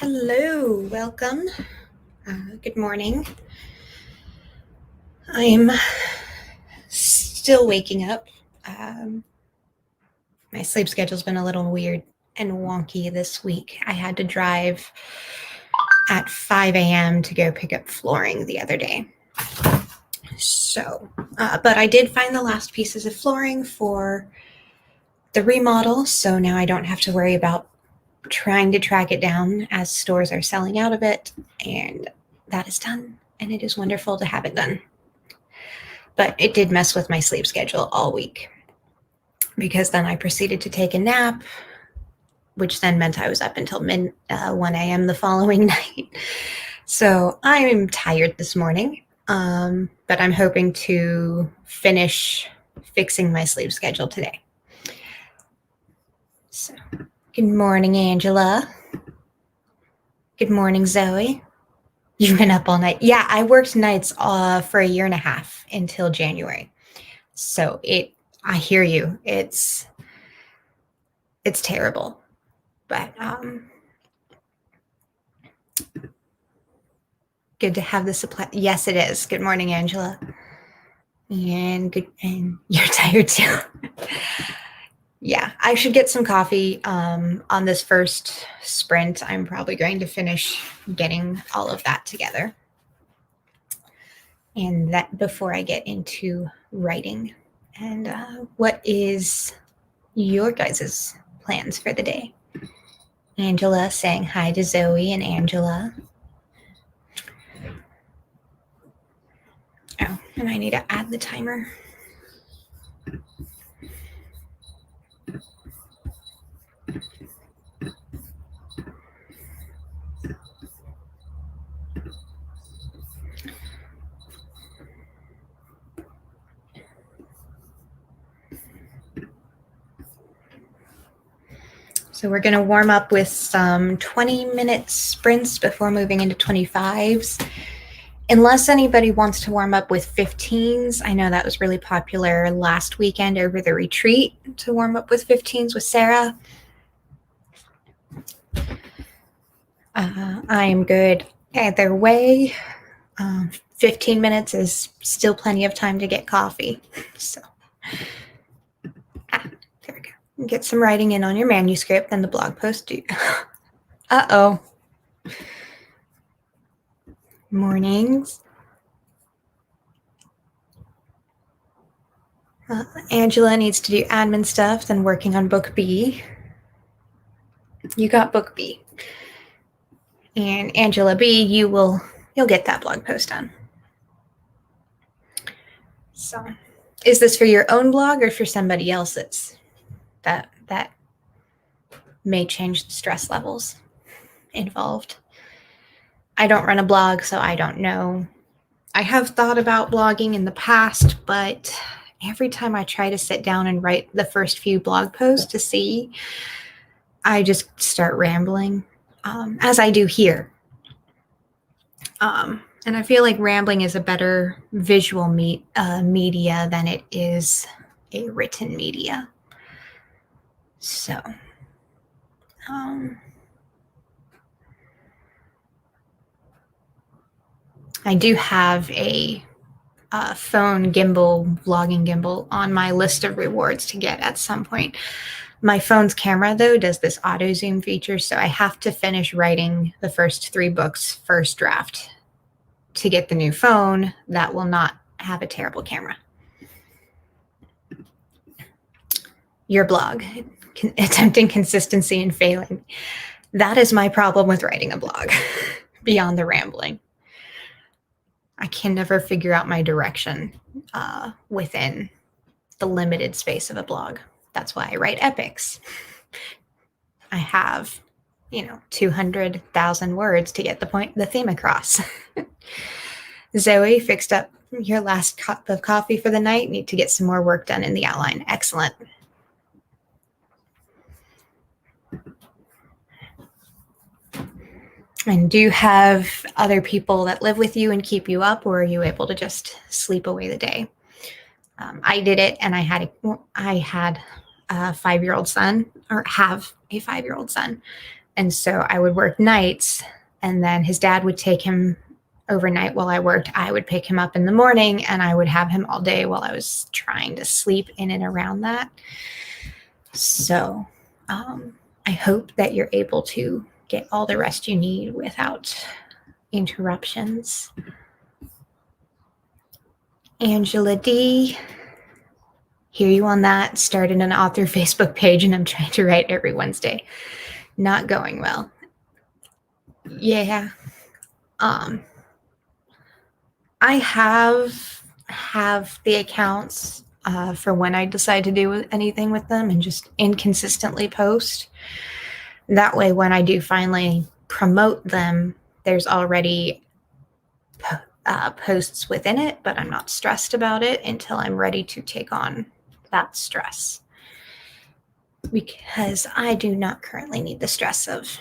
Hello, welcome. Good morning. I'm still waking up. My sleep schedule's been a little weird and wonky this week. I had to drive at 5 a.m. to go pick up flooring the other day. But I did find the last pieces of flooring for the remodel, so now I don't have to worry about trying to track it down as stores are selling out of it, and that is done, and it is wonderful to have it done. But it did mess with my sleep schedule all week because then I proceeded to take a nap, which then meant I was up until 1 a.m. the following night. So I'm tired this morning, but I'm hoping to finish fixing my sleep schedule today. So, good morning, Angela. Good morning, Zoe. You've been up all night. Yeah, I worked nights for a year and a half until January. So I hear you. It's terrible. But good to have the supply. Yes, it is. Good morning, Angela. And you're tired too. Yeah, I should get some coffee on this first sprint. I'm probably going to finish getting all of that together. And that before I get into writing. And what is your guys' plans for the day? Angela saying hi to Zoe and Angela. Oh, and I need to add the timer. So we're going to warm up with some 20-minute sprints before moving into 25s. Unless anybody wants to warm up with 15s. I know that was really popular last weekend over the retreat to warm up with 15s with Sarah. I am good either way. 15 minutes is still plenty of time to get coffee. So, there we go. Get some writing in on your manuscript, then the blog post due. Uh-oh. Mornings. Angela needs to do admin stuff, then working on book B. You got book B. And Angela B, you'll get that blog post done. So, is this for your own blog or for somebody else's? That may change the stress levels involved. I don't run a blog, so I don't know. I have thought about blogging in the past, but every time I try to sit down and write the first few blog posts to see, I just start rambling, as I do here. And I feel like rambling is a better visual media than it is a written media. So, I do have a phone gimbal, vlogging gimbal on my list of rewards to get at some point. My phone's camera, though, does this auto zoom feature, so I have to finish writing the first 3 books first draft to get the new phone that will not have a terrible camera. Your blog, attempting consistency and failing. That is my problem with writing a blog, beyond the rambling. I can never figure out my direction within the limited space of a blog. That's why I write epics. I have, 200,000 words to get the theme across. Zoe fixed up your last cup of coffee for the night. Need to get some more work done in the outline. Excellent. And do you have other people that live with you and keep you up, or are you able to just sleep away the day? I did it, and I had a 5-year-old son, or have a 5-year-old son, And so I would work nights, and then his dad would take him overnight while I worked. I would pick him up in the morning, and I would have him all day while I was trying to sleep in and around that. So I hope that you're able to get all the rest you need without interruptions. Angela D, hear you on that. Started an author Facebook page, and I'm trying to write every Wednesday. Not going well. Yeah. I have the accounts for when I decide to do anything with them, and just inconsistently post. That way, when I do finally promote them, there's already posts within it, but I'm not stressed about it until I'm ready to take on that stress. Because I do not currently need the stress of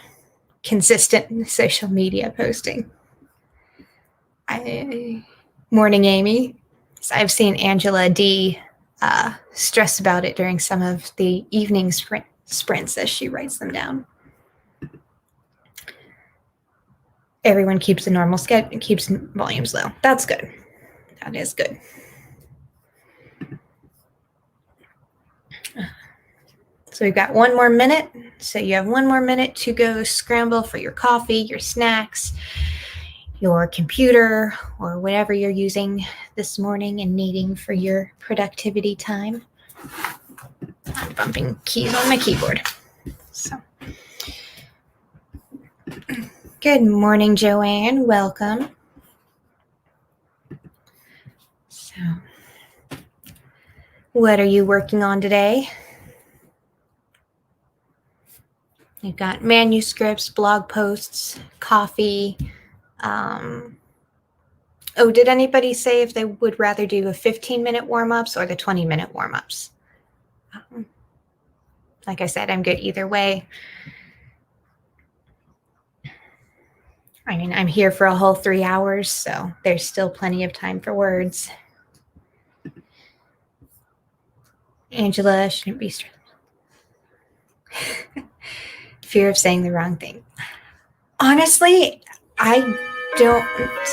consistent social media posting. Morning, Amy. So I've seen Angela D stress about it during some of the evening sprints as she writes them down. Everyone keeps the normal schedule, keeps volumes low. That's good. That is good. So we've got 1 more minute. So you have 1 more minute to go scramble for your coffee, your snacks, your computer, or whatever you're using this morning and needing for your productivity time. I'm bumping keys on my keyboard. So, good morning, Joanne. Welcome. So, what are you working on today? You've got manuscripts, blog posts, coffee. Did anybody say if they would rather do a 15-minute warm-ups or the 20-minute warm-ups? Like I said, I'm good either way. I mean, I'm here for a whole 3 hours, so there's still plenty of time for words. Angela shouldn't be stressed. Fear of saying the wrong thing. Honestly, I don't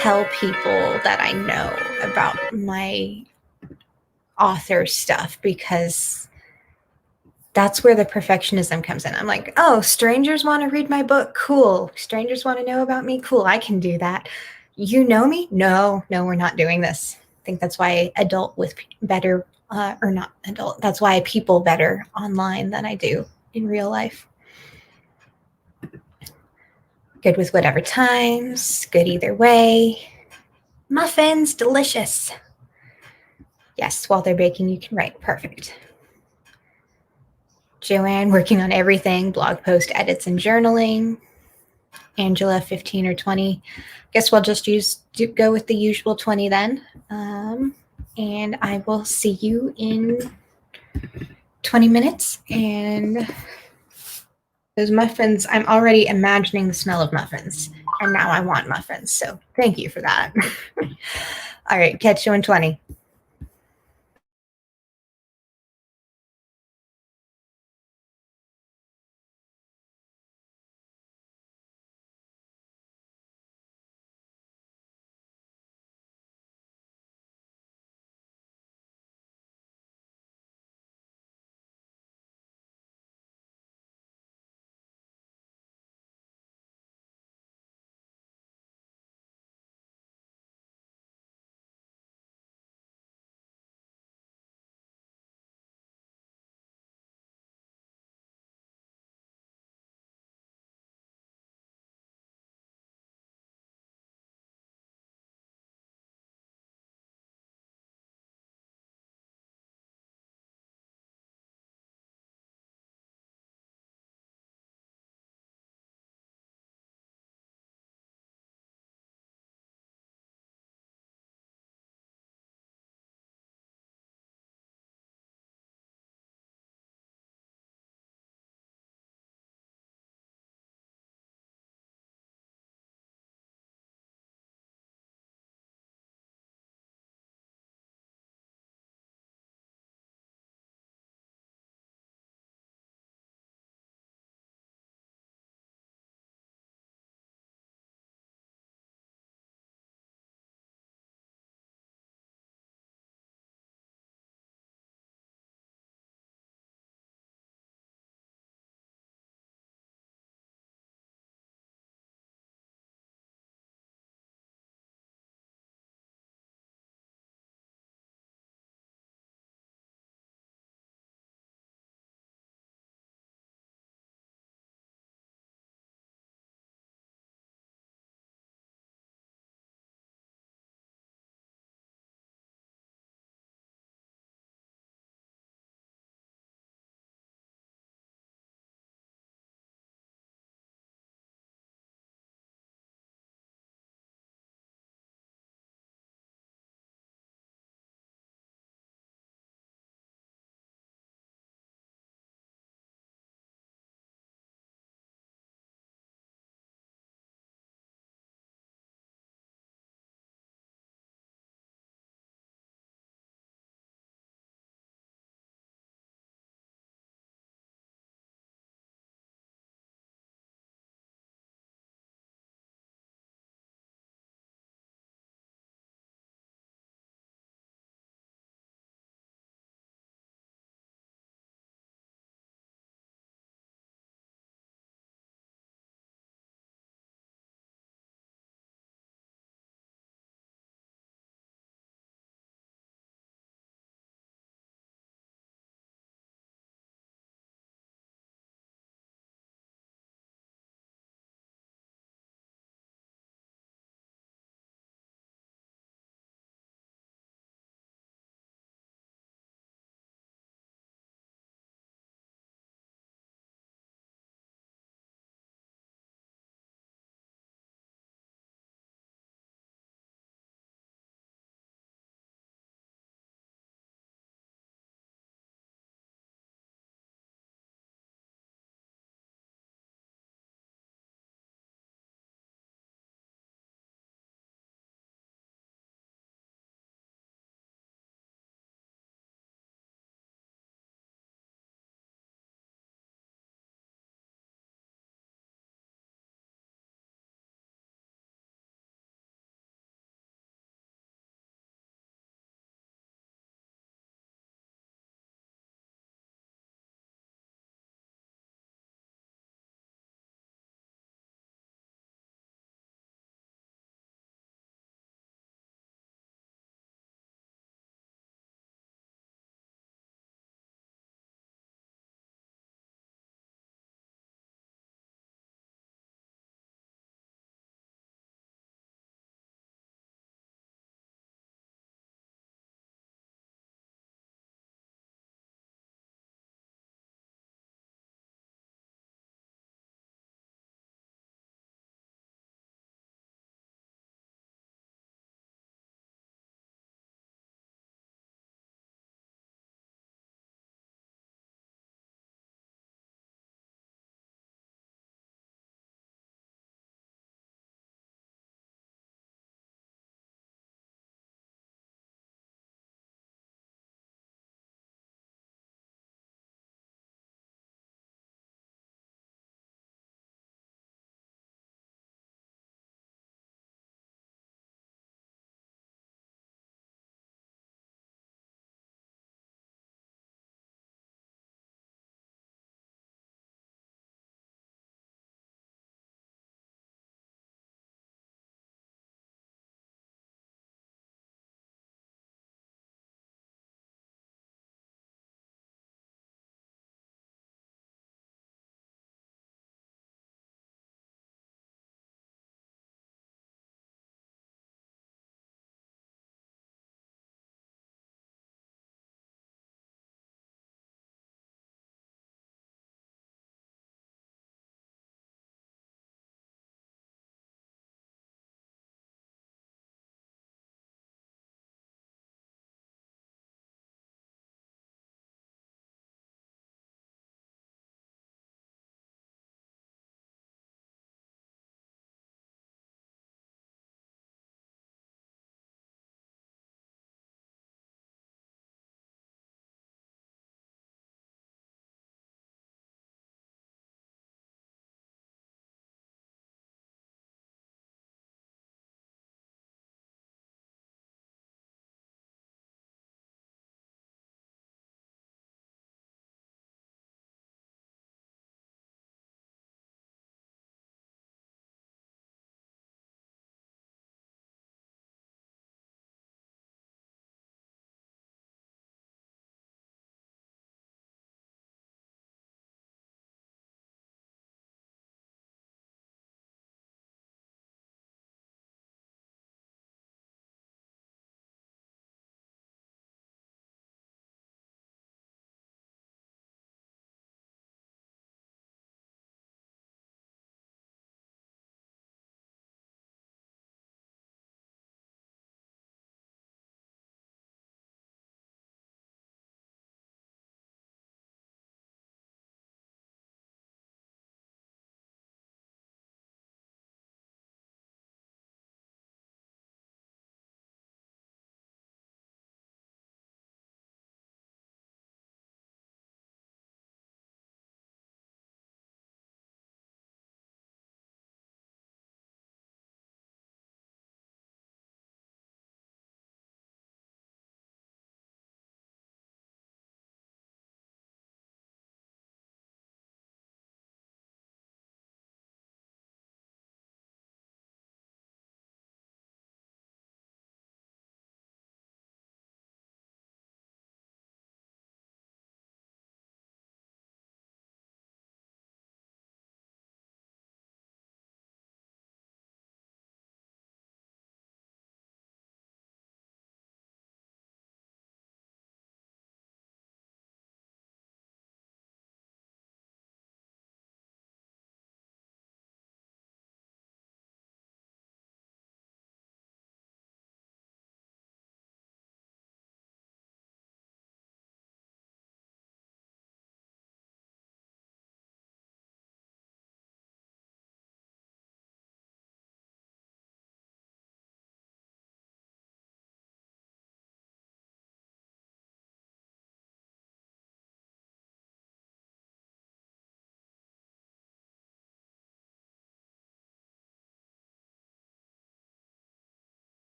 tell people that I know about my author stuff because that's where the perfectionism comes in. I'm like, oh, strangers want to read my book. Cool. Strangers want to know about me. Cool. I can do that. You know me? No, we're not doing this. I think that's why I adult with better, or not adult. That's why I people better online than I do in real life. Good with whatever times, good either way. Muffins, delicious. Yes, while they're baking, you can write. Perfect. Joanne, working on everything, blog post edits and journaling. Angela, 15 or 20. Guess we'll just go with the usual 20 then. And I will see you in 20 minutes. And those muffins, I'm already imagining the smell of muffins. And now I want muffins. So thank you for that. All right, catch you in 20.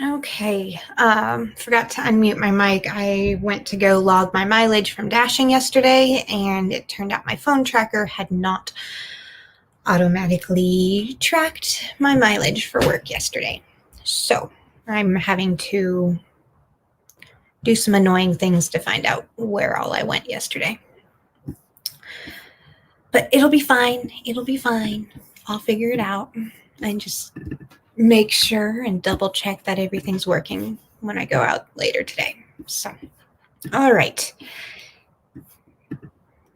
Okay, forgot to unmute my mic. I went to go log my mileage from dashing yesterday, and it turned out my phone tracker had not automatically tracked my mileage for work yesterday. So I'm having to do some annoying things to find out where all I went yesterday. But it'll be fine. It'll be fine. I'll figure it out and just make sure and double check that everything's working when I go out later today. So, all right.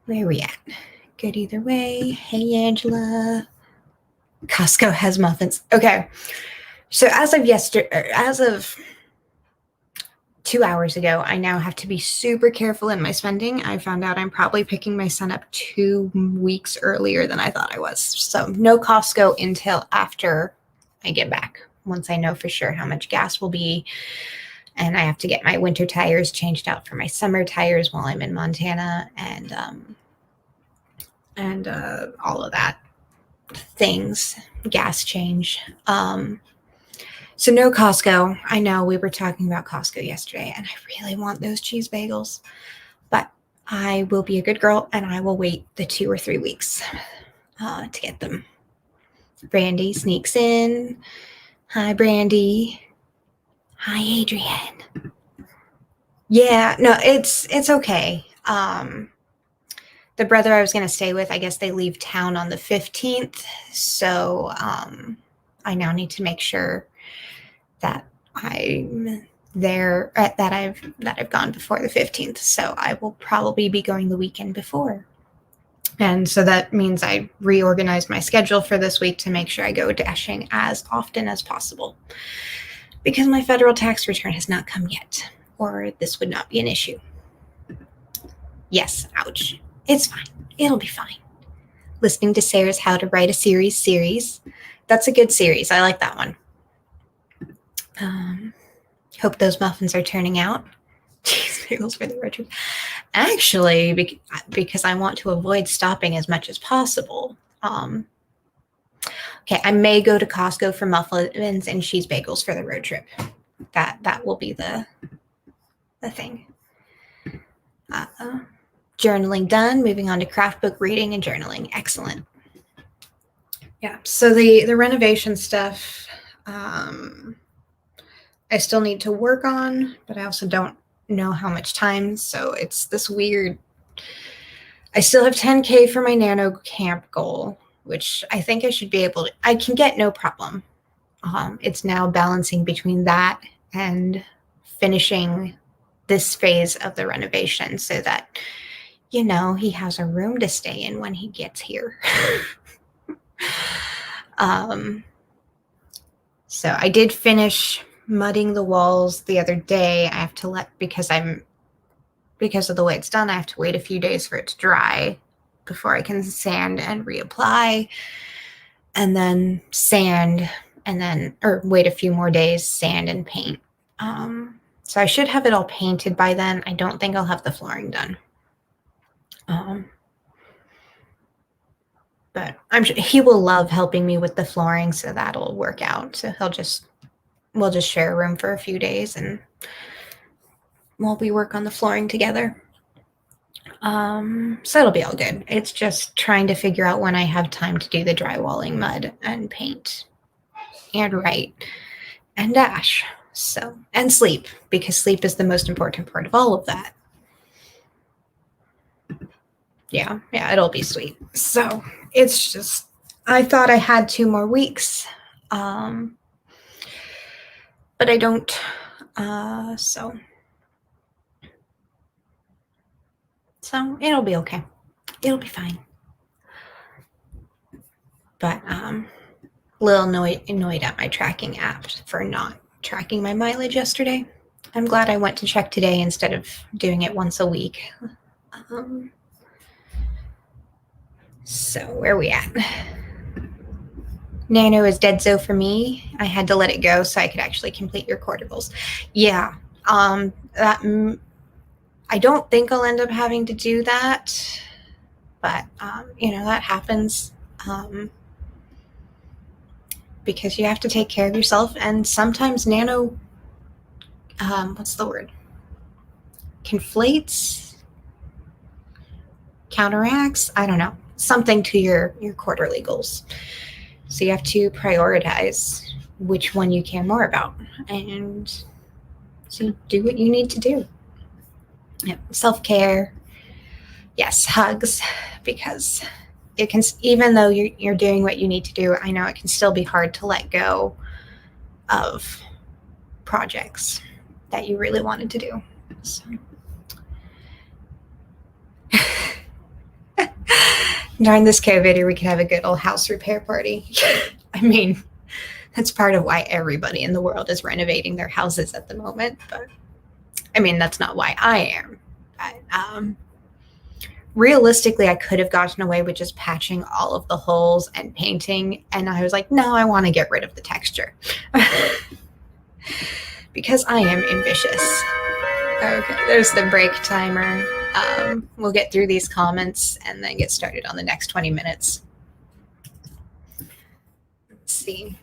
Where are we at? Good either way. Hey, Angela. Costco has muffins. Okay. So as of 2 hours ago, I now have to be super careful in my spending. I found out I'm probably picking my son up 2 weeks earlier than I thought I was. So no Costco until after I get back, once I know for sure how much gas will be. And I have to get my winter tires changed out for my summer tires while I'm in Montana, and all of that things, gas change. So no Costco. I know we were talking about Costco yesterday, and I really want those cheese bagels, but I will be a good girl and I will wait the 2 or 3 weeks to get them. Brandy sneaks in. Hi, Brandy. Hi, Adrian. Yeah, no, it's okay. The brother I was going to stay with, I guess they leave town on the 15th, so I now need to make sure that I'm there, that I've gone before the 15th. So I will probably be going the weekend before. And so that means I reorganize my schedule for this week to make sure I go dashing as often as possible, because my federal tax return has not come yet, or this would not be an issue. Yes, ouch. It's fine. It'll be fine. Listening to Sarah's How to Write a series. That's a good series. I like that one. Hope those muffins are turning out. Cheese bagels for the road trip. Actually, because I want to avoid stopping as much as possible. Okay, I may go to Costco for muffins and cheese bagels for the road trip. That will be the thing. Journaling done. Moving on to craft book reading and journaling. Excellent. Yeah. So the renovation stuff, I still need to work on, but I also don't know how much time. So it's this weird. I still have 10K for my nano camp goal, which I think I should be able to. I can get no problem. It's now balancing between that and finishing this phase of the renovation so that, he has a room to stay in when he gets here. So I did finish mudding the walls the other day. I have to because of the way it's done, I have to wait a few days for it to dry before I can sand and reapply, and then wait a few more days, sand and paint. So I should have it all painted by then. I don't think I'll have the flooring done. But I'm sure he will love helping me with the flooring, so that'll work out. So we'll just share a room for a few days and while we work on the flooring together. So it'll be all good. It's just trying to figure out when I have time to do the drywalling, mud, and paint, and write, and dash. So, and sleep, because sleep is the most important part of all of that. Yeah, it'll be sweet. So it's just, I thought I had 2 more weeks, but I don't. So it'll be okay. It'll be fine. But a little annoyed at my tracking app for not tracking my mileage yesterday. I'm glad I went to check today instead of doing it once a week. So where are we at? Nano is dead so for me. I had to let it go so I could actually complete your quarter goals. Yeah. I don't think I'll end up having to do that, but that happens because you have to take care of yourself, and sometimes Nano what's the word? Conflates, counteracts, I don't know, something to your quarterly goals. So you have to prioritize which one you care more about, and so do what you need to do. Yeah, self-care, yes, hugs, because it can, even though you're doing what you need to do, I know it can still be hard to let go of projects that you really wanted to do. So. During this COVID, we could have a good old house repair party. I mean, that's part of why everybody in the world is renovating their houses at the moment. But I mean, that's not why I am. But, realistically, I could have gotten away with just patching all of the holes and painting. And I was like, no, I want to get rid of the texture. Because I am ambitious. Okay, there's the break timer. We'll get through these comments and then get started on the next 20 minutes. Let's see.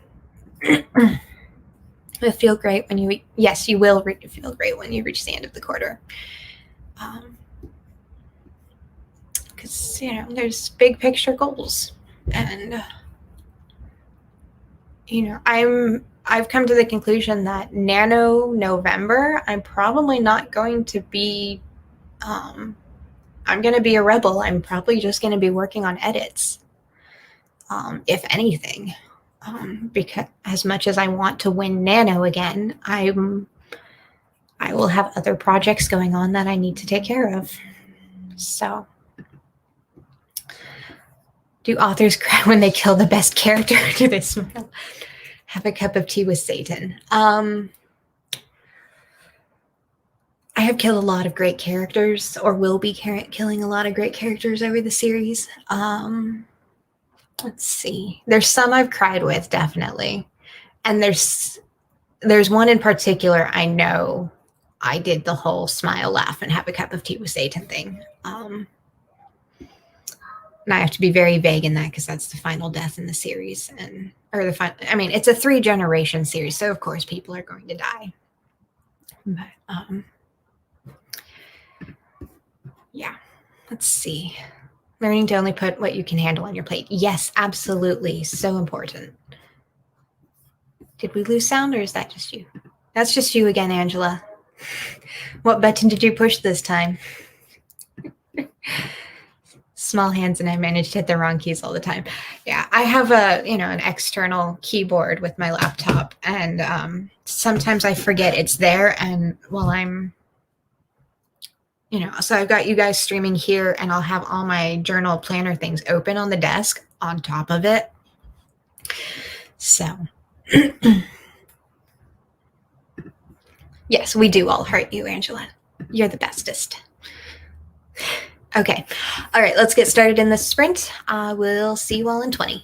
It'll feel great when you, yes, you will feel great when you reach the end of the quarter. Because, you know, there's big picture goals. And, you know, I've come to the conclusion that Nano November, I'm probably not going to be, I'm going to be a rebel. I'm probably just going to be working on edits, if anything. Because as much as I want to win Nano again, I will have other projects going on that I need to take care of. So, do authors cry when they kill the best character? Do they smile? Have a cup of tea with Satan. I have killed a lot of great characters, or will be killing a lot of great characters over the series. Let's see. There's some I've cried with, definitely. And there's one in particular I know I did the whole smile, laugh, and have a cup of tea with Satan thing. And I have to be very vague in that because that's the final death in the series. I mean, it's a 3-generation series, so of course people are going to die. But, yeah. Let's see. Learning to only put what you can handle on your plate. Yes, absolutely. So important. Did we lose sound, or is that just you? That's just you again, Angela. What button did you push this time? Small hands and I manage to hit the wrong keys all the time. Yeah, I have an external keyboard with my laptop, and sometimes I forget it's there, and while I'm, so I've got you guys streaming here, and I'll have all my journal planner things open on the desk on top of it. So yes, we do all hurt you, Angela. You're the bestest. Okay. All right, let's get started in this sprint. We'll see you all in 20.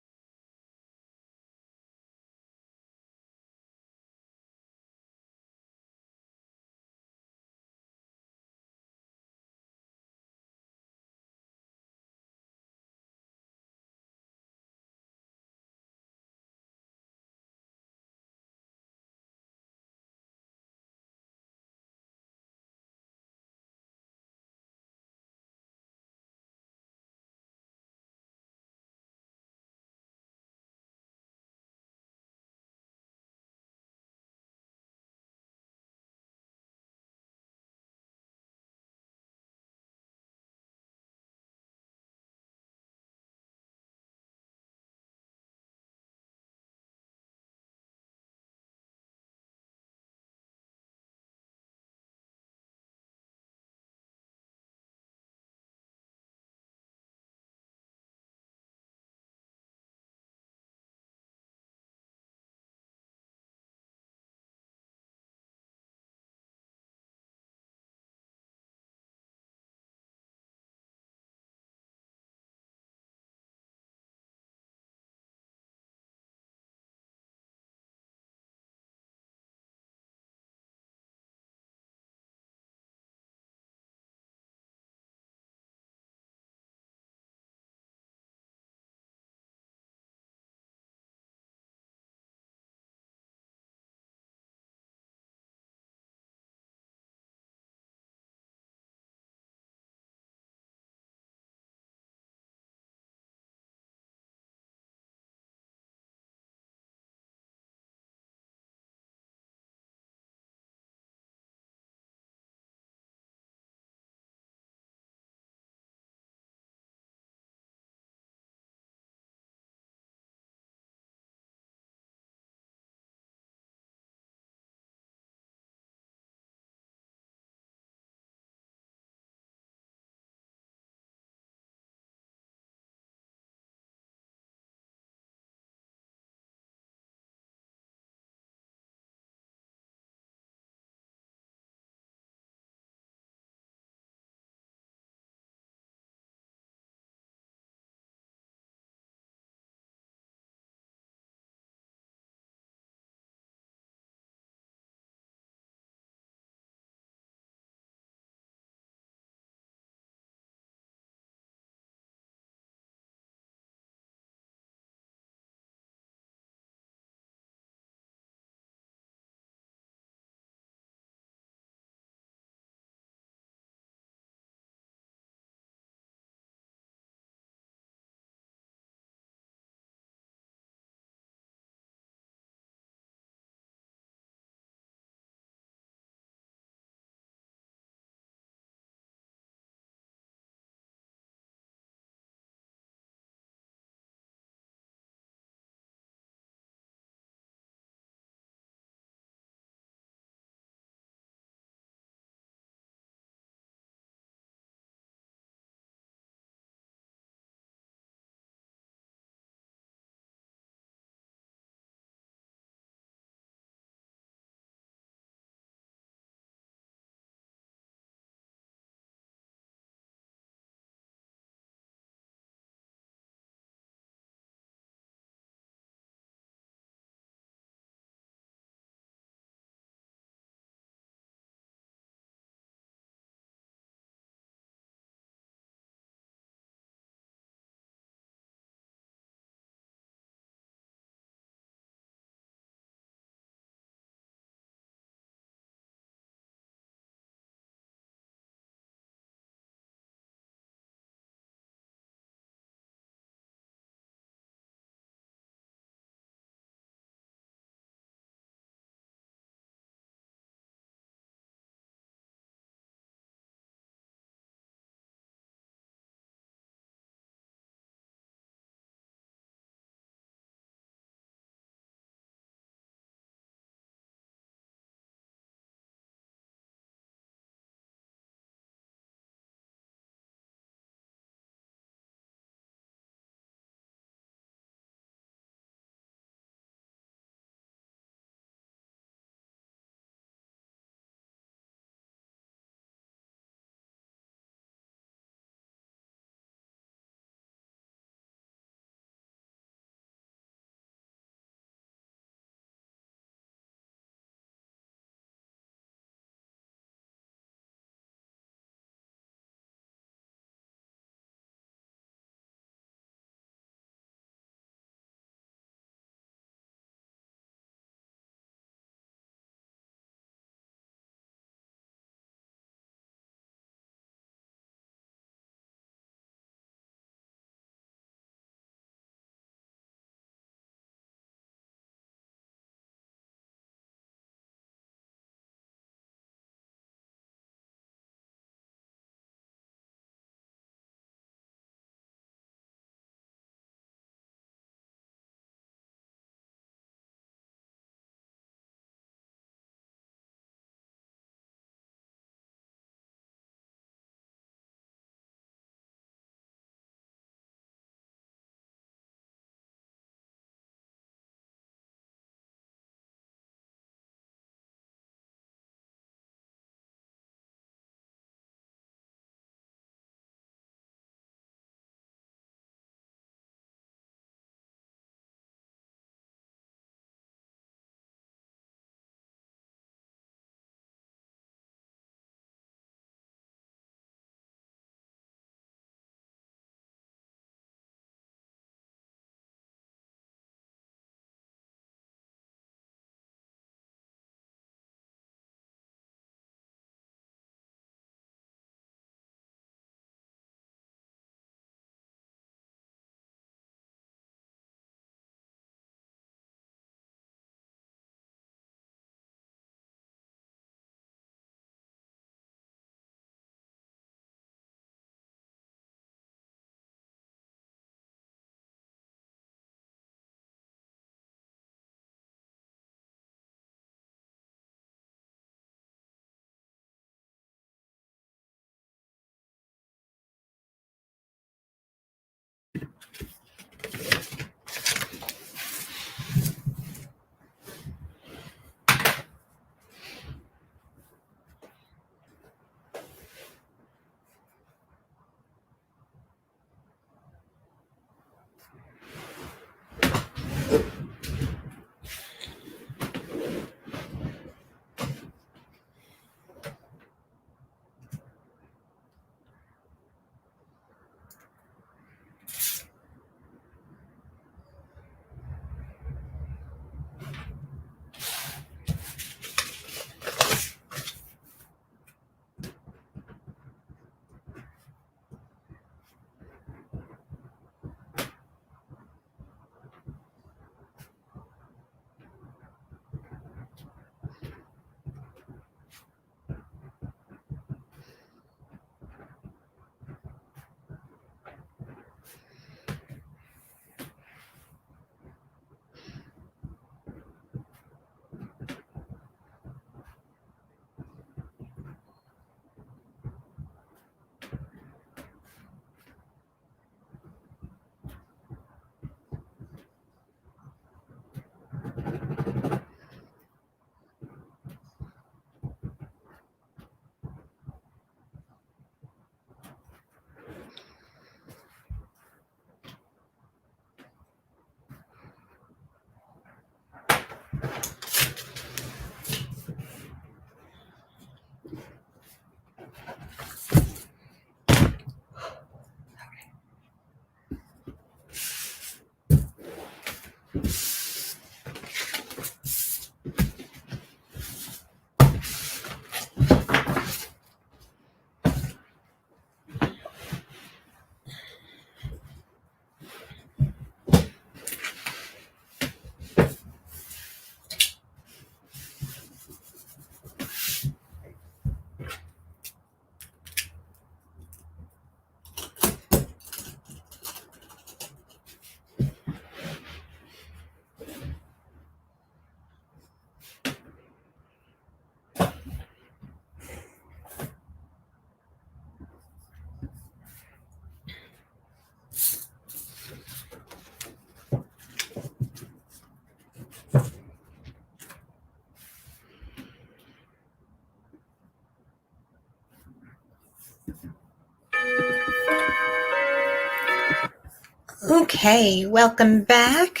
Okay, welcome back.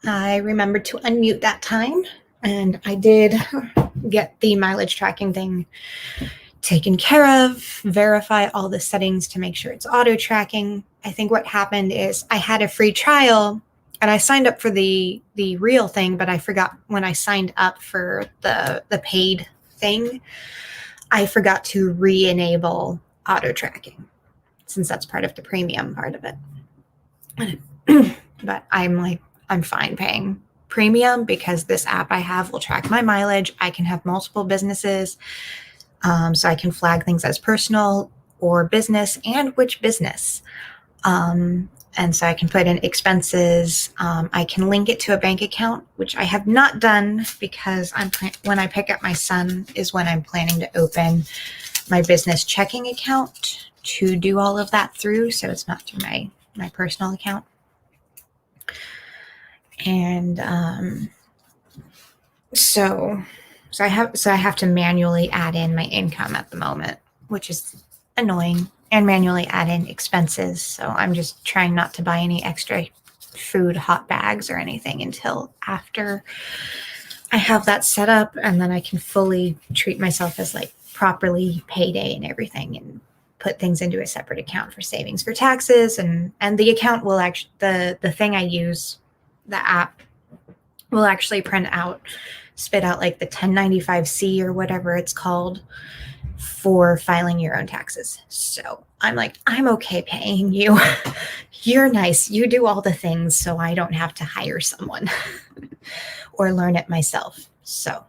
I remembered to unmute that time, and I did get the mileage tracking thing taken care of, verify all the settings to make sure it's auto tracking. I think what happened is I had a free trial and I signed up for the real thing, but I forgot when I signed up for the paid thing, I forgot to re-enable auto tracking since that's part of the premium part of it. But I'm fine paying premium because this app I have will track my mileage. I can have multiple businesses. So I can flag things as personal or business and which business. And so I can put in expenses. I can link it to a bank account, which I have not done because when I pick up my son is when I'm planning to open my business checking account to do all of that through. So it's not through my personal account. And so I have to manually add in my income at the moment, which is annoying, and manually add in expenses. So I'm just trying not to buy any extra food, hot bags or anything until after I have that set up, and then I can fully treat myself as like properly payday and everything, and put things into a separate account for savings for taxes. And the account will actually, the thing I use, the app will actually spit out like the 1095C or whatever it's called for filing your own taxes. So I'm like, I'm okay paying you. You're nice. You do all the things so I don't have to hire someone or learn it myself. So,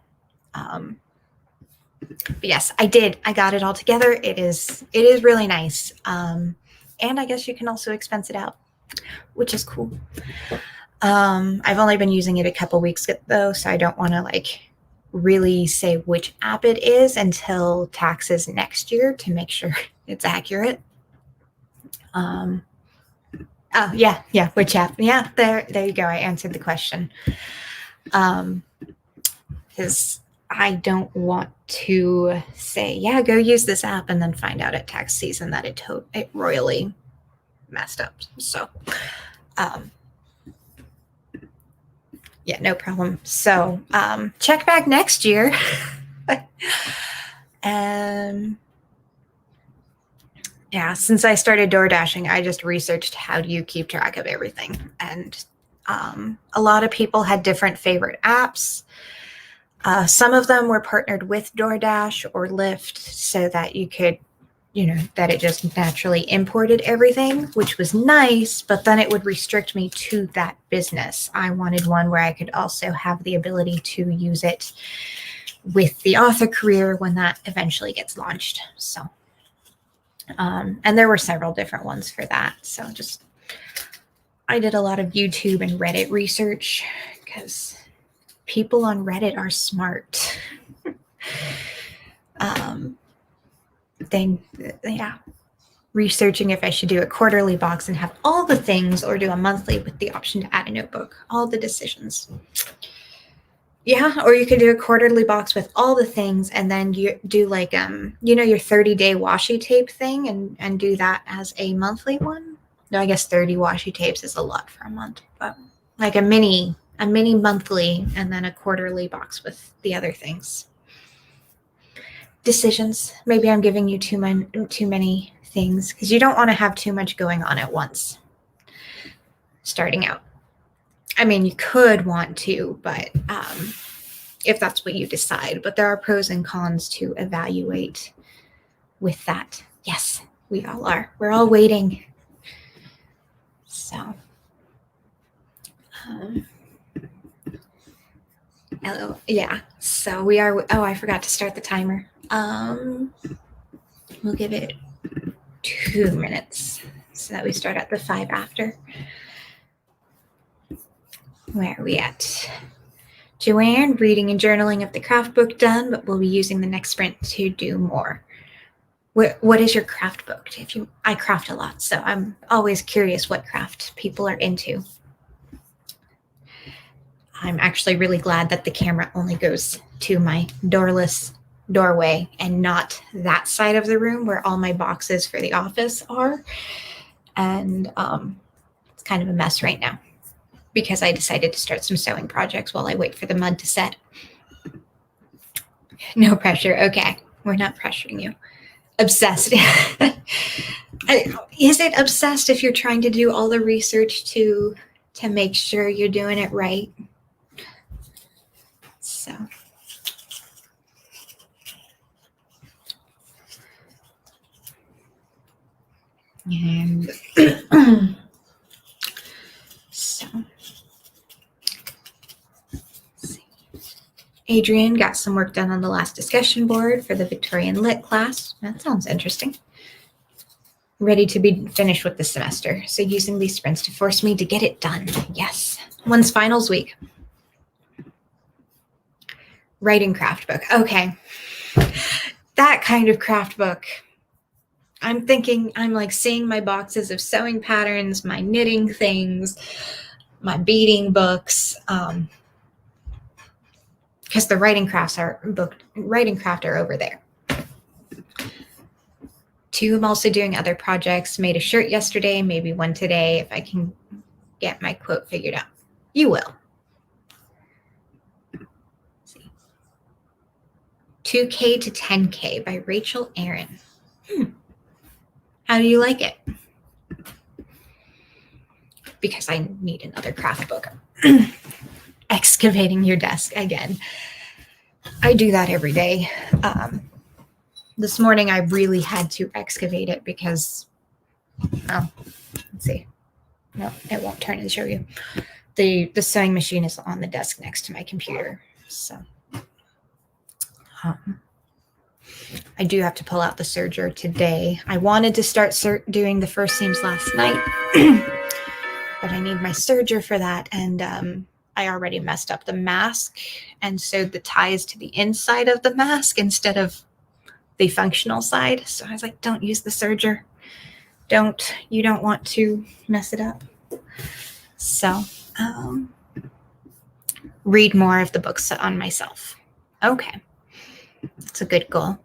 but yes, I did. I got it all together. It is really nice. And I guess you can also expense it out, which is cool. I've only been using it a couple weeks though, so I don't want to like really say which app it is until taxes next year to make sure it's accurate. Oh yeah, which app? Yeah, there you go. I answered the question. Because I don't want to say, yeah, go use this app and then find out at tax season that it royally messed up. So, yeah, no problem. So check back next year. Yeah, since I started door dashing, I just researched how do you keep track of everything. And a lot of people had different favorite apps. Some of them were partnered with DoorDash or Lyft so that you could, that it just naturally imported everything, which was nice, but then it would restrict me to that business. I wanted one where I could also have the ability to use it with the author career when that eventually gets launched. So, and there were several different ones for that. So I did a lot of YouTube and Reddit research because people on Reddit are smart. Researching if I should do a quarterly box and have all the things or do a monthly with the option to add a notebook, all the decisions. Yeah, or you could do a quarterly box with all the things and then you do like, your 30-day washi tape thing and do that as a monthly one. No, I guess 30 washi tapes is a lot for a month, but like a mini monthly and then a quarterly box with the other things. Decisions. Maybe I'm giving you too many things because you don't want to have too much going on at once starting out. I mean, you could want to, but if that's what you decide, but there are pros and cons to evaluate with that. Yes, we all are. We're all waiting. So, yeah, so we are. Oh, I forgot to start the timer. We'll give it 2 minutes so that we start at the 5 after. Where are we at? Joanne, reading and journaling of the craft book done, but we'll be using the next sprint to do more. What is your craft book? I craft a lot, so I'm always curious what craft people are into. I'm actually really glad that the camera only goes to my doorless doorway and not that side of the room where all my boxes for the office are. And it's kind of a mess right now because I decided to start some sewing projects while I wait for the mud to set. No pressure. Okay. We're not pressuring you. Obsessed. Is it obsessed if you're trying to do all the research to make sure you're doing it right? So. And so. Adrian got some work done on the last discussion board for the Victorian Lit class. That sounds interesting. Ready to be finished with the semester. So using these sprints to force me to get it done. Yes. One's finals week. Writing craft book. Okay. That kind of craft book. I'm thinking, I'm like seeing my boxes of sewing patterns, my knitting things, my beading books. Because the writing craft are over there. 2, I'm also doing other projects. Made a shirt yesterday, maybe one today if I can get my quote figured out. You will. Let's see. 2K to 10K by Rachel Aaron. How do you like it? Because I need another craft book. Excavating your desk again. I do that every day. This morning I really had to excavate it because, let's see. No, it won't turn and show you. The sewing machine is on the desk next to my computer. So I do have to pull out the serger today. I wanted to start doing the first seams last night, but I need my serger for that. And I already messed up the mask and sewed the ties to the inside of the mask instead of the functional side. So I was like, don't use the serger. You don't want to mess it up. So read more of the books on myself. Okay. That's a good goal.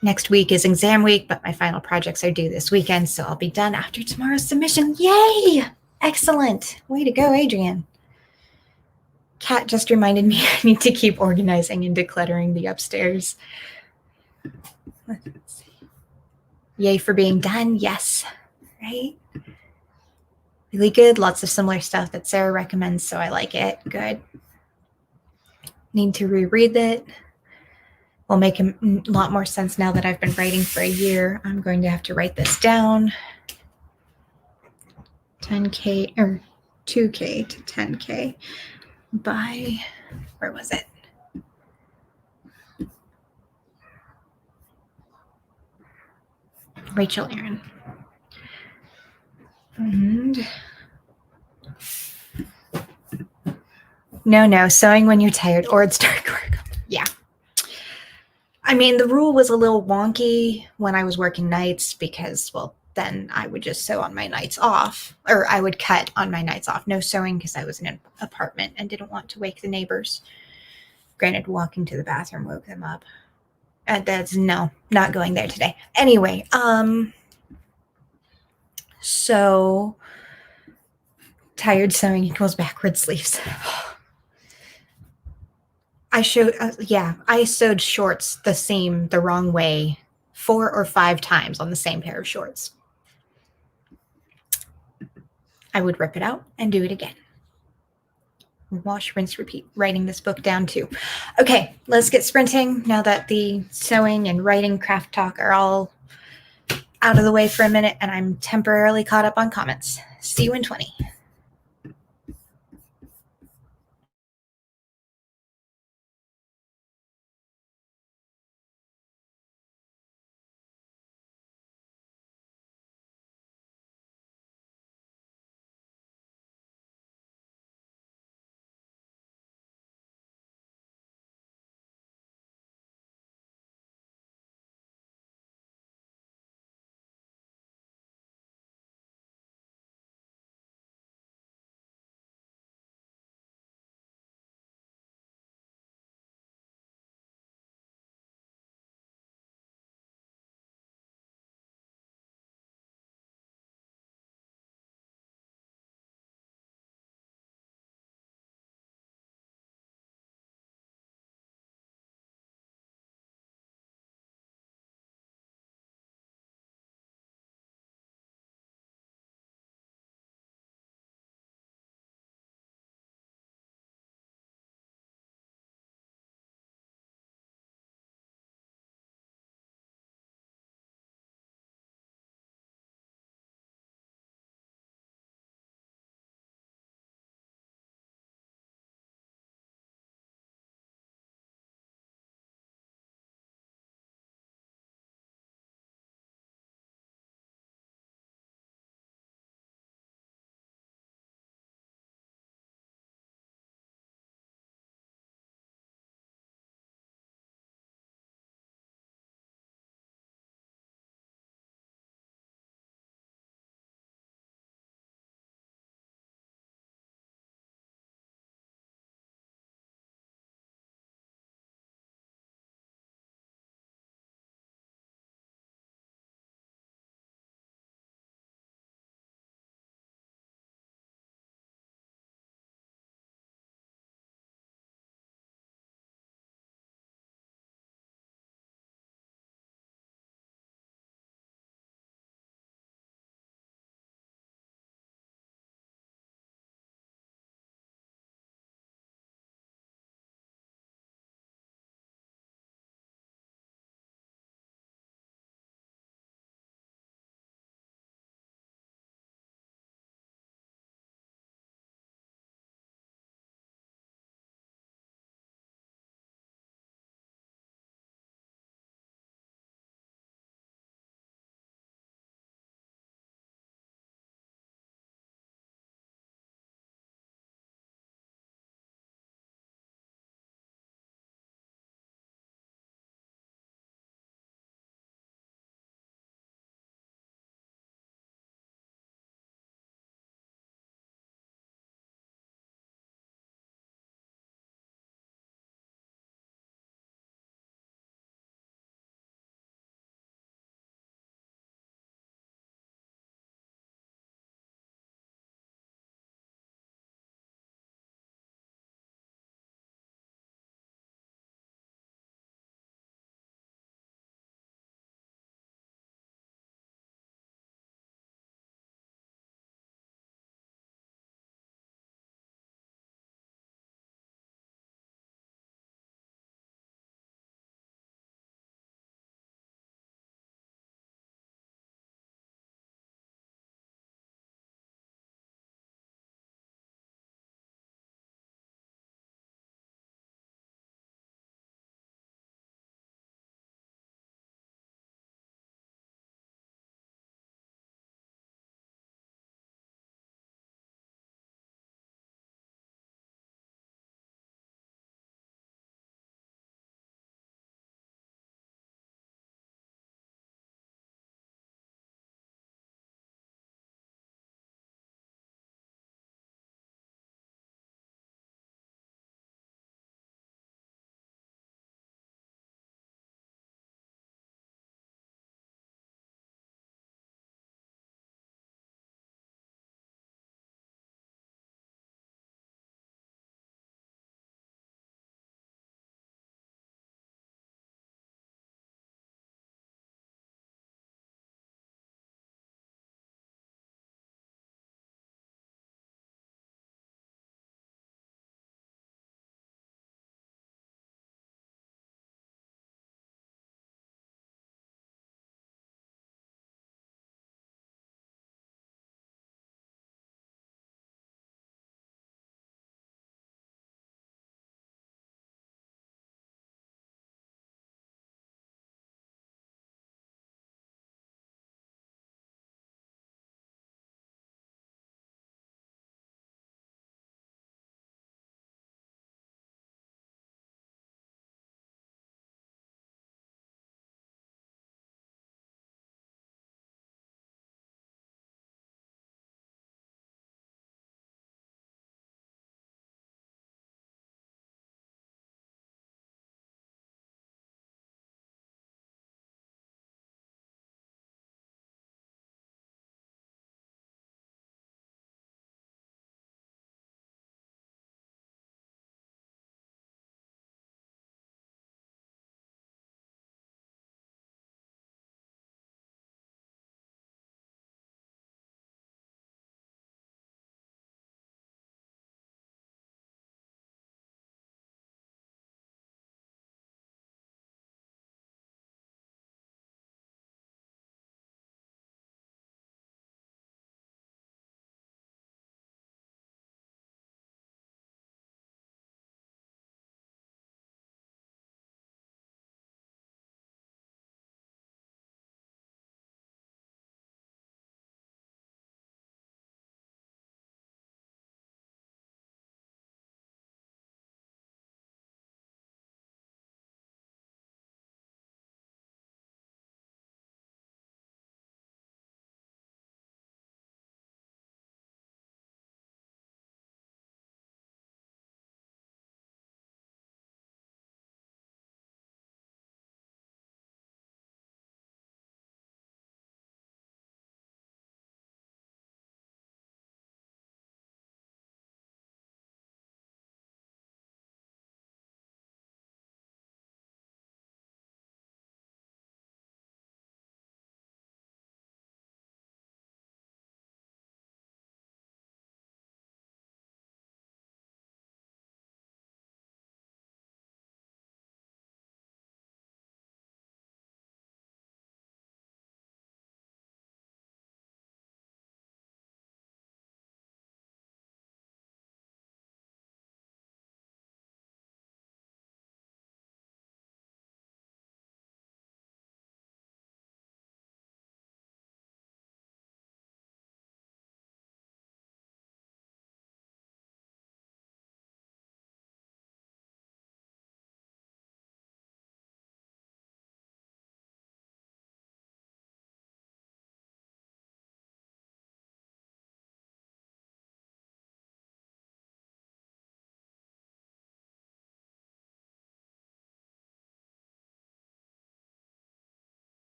Next week is exam week, but my final projects are due this weekend, so I'll be done after tomorrow's submission. Yay! Excellent. Way to go, Adrian. Kat just reminded me I need to keep organizing and decluttering the upstairs. Let's see. Yay for being done. Yes. Right? Really good. Lots of similar stuff that Sarah recommends, so I like it. Good. Need to reread it. Will make a lot more sense now that I've been writing for a year. I'm going to have to write this down. 10K or 2K to 10K by, where was it? Rachel Aaron. And no, sewing when you're tired or it's dark work. Yeah. I mean, the rule was a little wonky when I was working nights because, well, then I would just sew on my nights off, or I would cut on my nights off. No sewing because I was in an apartment and didn't want to wake the neighbors. Granted, walking to the bathroom woke them up. That's no, not going there today. Anyway, so tired sewing equals backward sleeves. I sewed shorts the wrong way 4 or 5 times on the same pair of shorts. I would rip it out and do it again. Wash, rinse, repeat. Writing this book down too. Okay, let's get sprinting now that the sewing and writing craft talk are all out of the way for a minute and I'm temporarily caught up on comments. See you in 20.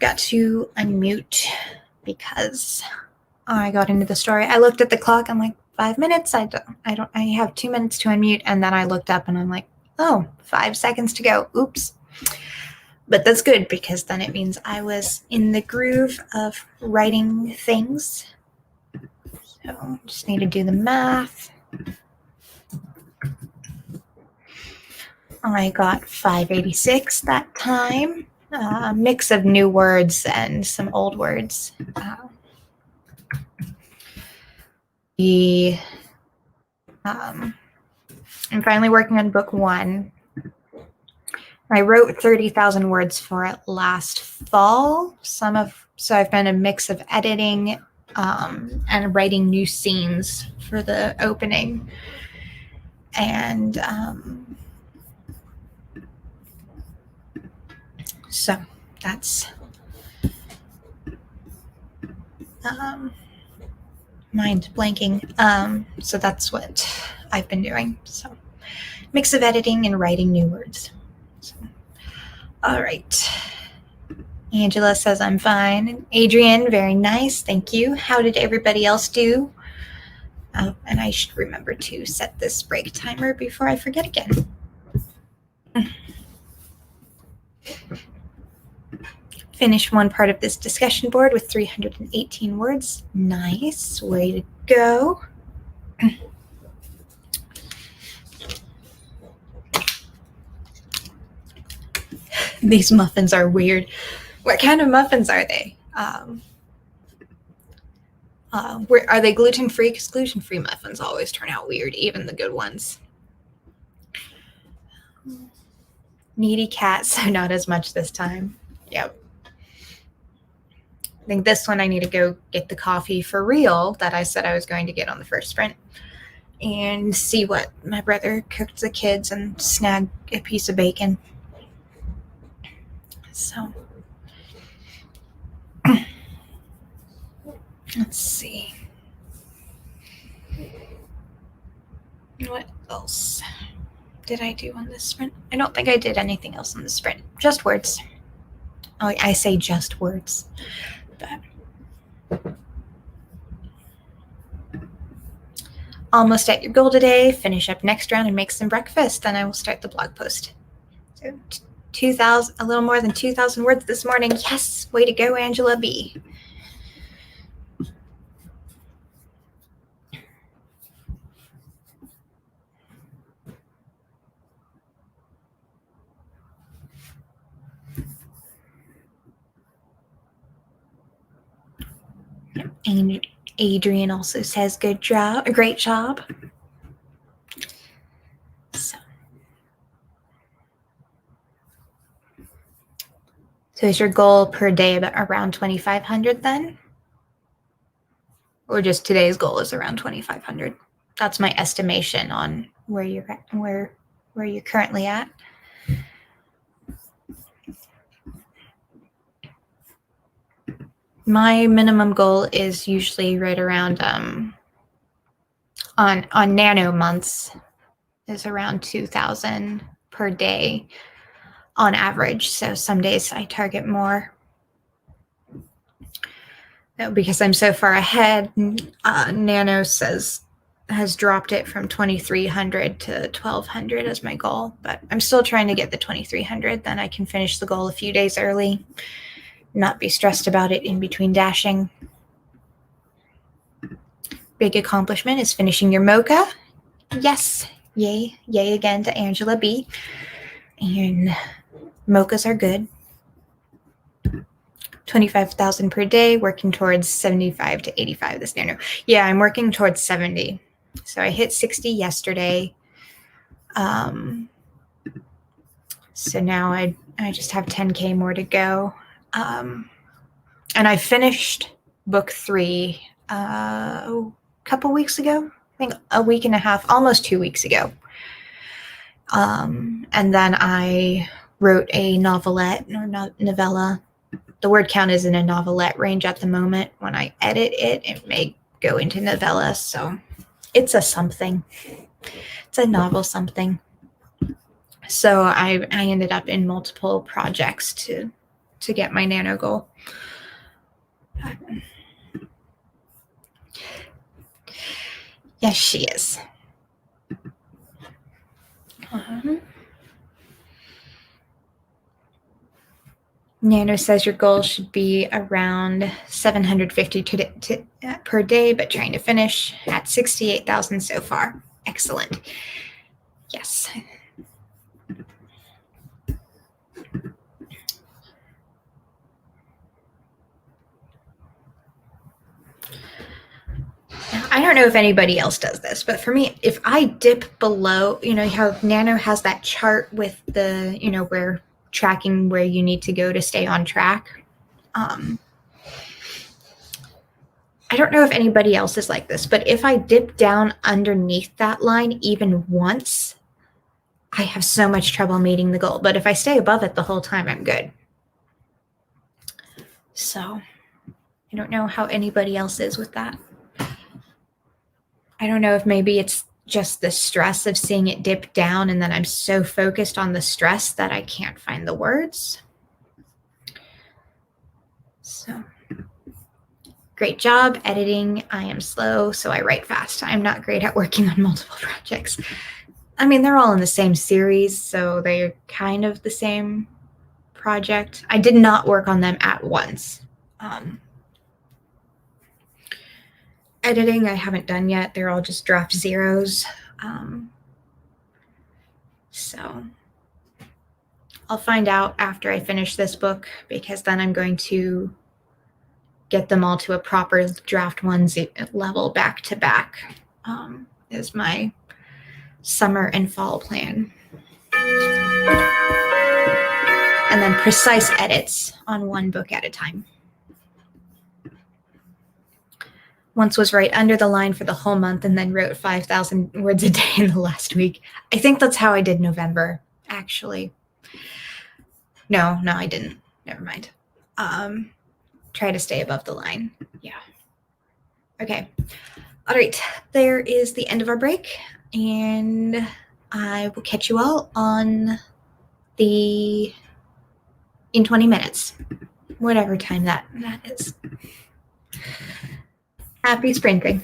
forgot to unmute because I got into the story. I looked at the clock. I'm like, 5 minutes. I have 2 minutes to unmute. And then I looked up and I'm like, oh, 5 seconds to go. Oops. But that's good because then it means I was in the groove of writing things. So just need to do the math. I got 586 that time. A mix of new words and some old words. I'm finally working on book 1. I wrote 30,000 words for it last fall. So I've done a mix of editing and writing new scenes for the opening. And so that's mind blanking. So that's what I've been doing. So mix of editing and writing new words. So, all right. Angela says I'm fine. Adrienne, very nice. Thank you. How did everybody else do? Oh, and I should remember to set this break timer before I forget again. Finish one part of this discussion board with 318 words. Nice. Way to go. These muffins are weird. What kind of muffins are they? Are they gluten-free? Because gluten-free muffins always turn out weird, even the good ones. Needy cat, so not as much this time. Yep. I think this one I need to go get the coffee for real that I said I was going to get on the first sprint and see what my brother cooked the kids and snag a piece of bacon. So let's see. What else did I do on this sprint? I don't think I did anything else on the sprint. Just words. Oh, I say just words. But almost at your goal today. Finish up next round and make some breakfast. Then I will start the blog post. So 2,000, a little more than 2,000 words this morning. Yes, way to go, Angela B. And Adrian also says good job, a great job. So is your goal per day about around 2,500 then? Or just today's goal is around 2,500? That's my estimation on where you're at, where you're currently at. My minimum goal is usually right around on nano months is around 2,000 per day on average. So some days I target more. Because I'm so far ahead, Nano has dropped it from 2,300 to 1,200 as my goal. But I'm still trying to get the 2,300. Then I can finish the goal a few days early. Not be stressed about it in between dashing. Big accomplishment is finishing your mocha. Yes. Yay. Yay again to Angela B. And mochas are good. 25,000 per day, working towards 75 to 85 this nano. Yeah, I'm working towards 70. So I hit 60 yesterday. So now I just have 10K more to go. And I finished book 3 a couple weeks ago. I think a week and a half, almost 2 weeks ago. And then I wrote a novelette or novella. The word count is in a novelette range at the moment. When I edit it, it may go into novella. So it's a something. It's a novel something. So I ended up in multiple projects to to get my nano goal. Yes, she is. Nano says your goal should be around 750 per day, but trying to finish at 68,000 so far. Excellent. Yes. I don't know if anybody else does this, but for me, if I dip below, you know how Nano has that chart with the, you know, where tracking where you need to go to stay on track. I don't know if anybody else is like this, but if I dip down underneath that line even once, I have so much trouble meeting the goal. But if I stay above it the whole time, I'm good. So I don't know how anybody else is with that. I don't know if maybe it's just the stress of seeing it dip down, and then I'm so focused on the stress that I can't find the words. So great job editing. I am slow, so I write fast. I'm not great at working on multiple projects. I mean, they're all in the same series, so they're kind of the same project. I did not work on them at once. Editing, I haven't done yet. They're all just draft zeros. So I'll find out after I finish this book, because then I'm going to get them all to a proper draft one level back to back, is my summer and fall plan. And then precise edits on one book at a time. Once was right under the line for the whole month and then wrote 5,000 words a day in the last week. I think that's how I did November, actually. No, I didn't. Never mind. Try to stay above the line. Yeah. Okay. All right. There is the end of our break, and I will catch you all in 20 minutes, whatever time that is. Happy spring.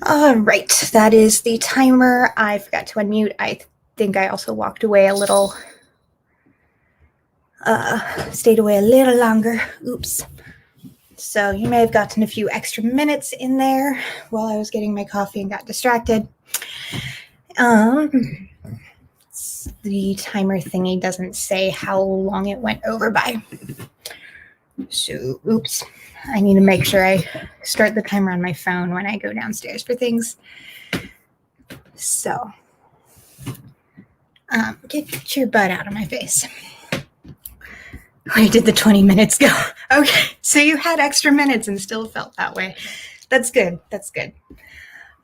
All right, that is the timer. I forgot to unmute. I think I also walked away a little, stayed away a little longer. Oops. So you may have gotten a few extra minutes in there while I was getting my coffee and got distracted. The timer thingy doesn't say how long it went over by. So, oops. I need to make sure I start the timer on my phone when I go downstairs for things. So, get your butt out of my face. Where did the 20 minutes go? Okay, so you had extra minutes and still felt that way. That's good. That's good.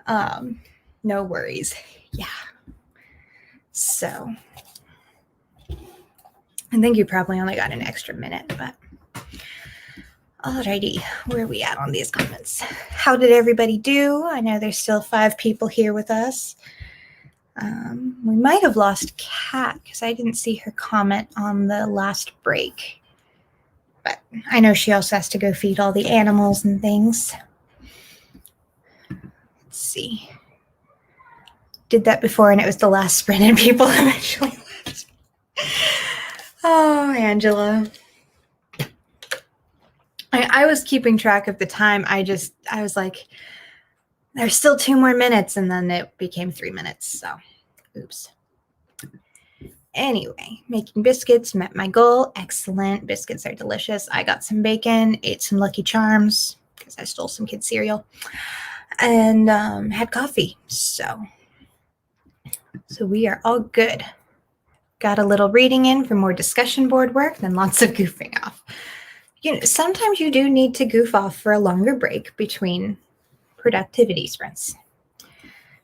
No worries. Yeah. So, I think you probably only got an extra minute, but alrighty, where are we at on these comments? How did everybody do? I know there's still 5 people here with us. We might have lost Kat because I didn't see her comment on the last break. But I know she also has to go feed all the animals and things. Let's see. Did that before and it was the last sprint and people eventually left. Oh, Angela. I was keeping track of the time. I was like, there's still 2 more minutes, and then it became 3 minutes. So, oops. Anyway, making biscuits, met my goal. Excellent. Biscuits are delicious. I got some bacon, ate some Lucky Charms because I stole some kids' cereal, and had coffee. So we are all good. Got a little reading in for more discussion board work, then lots of goofing off. You know, sometimes you do need to goof off for a longer break between productivity sprints.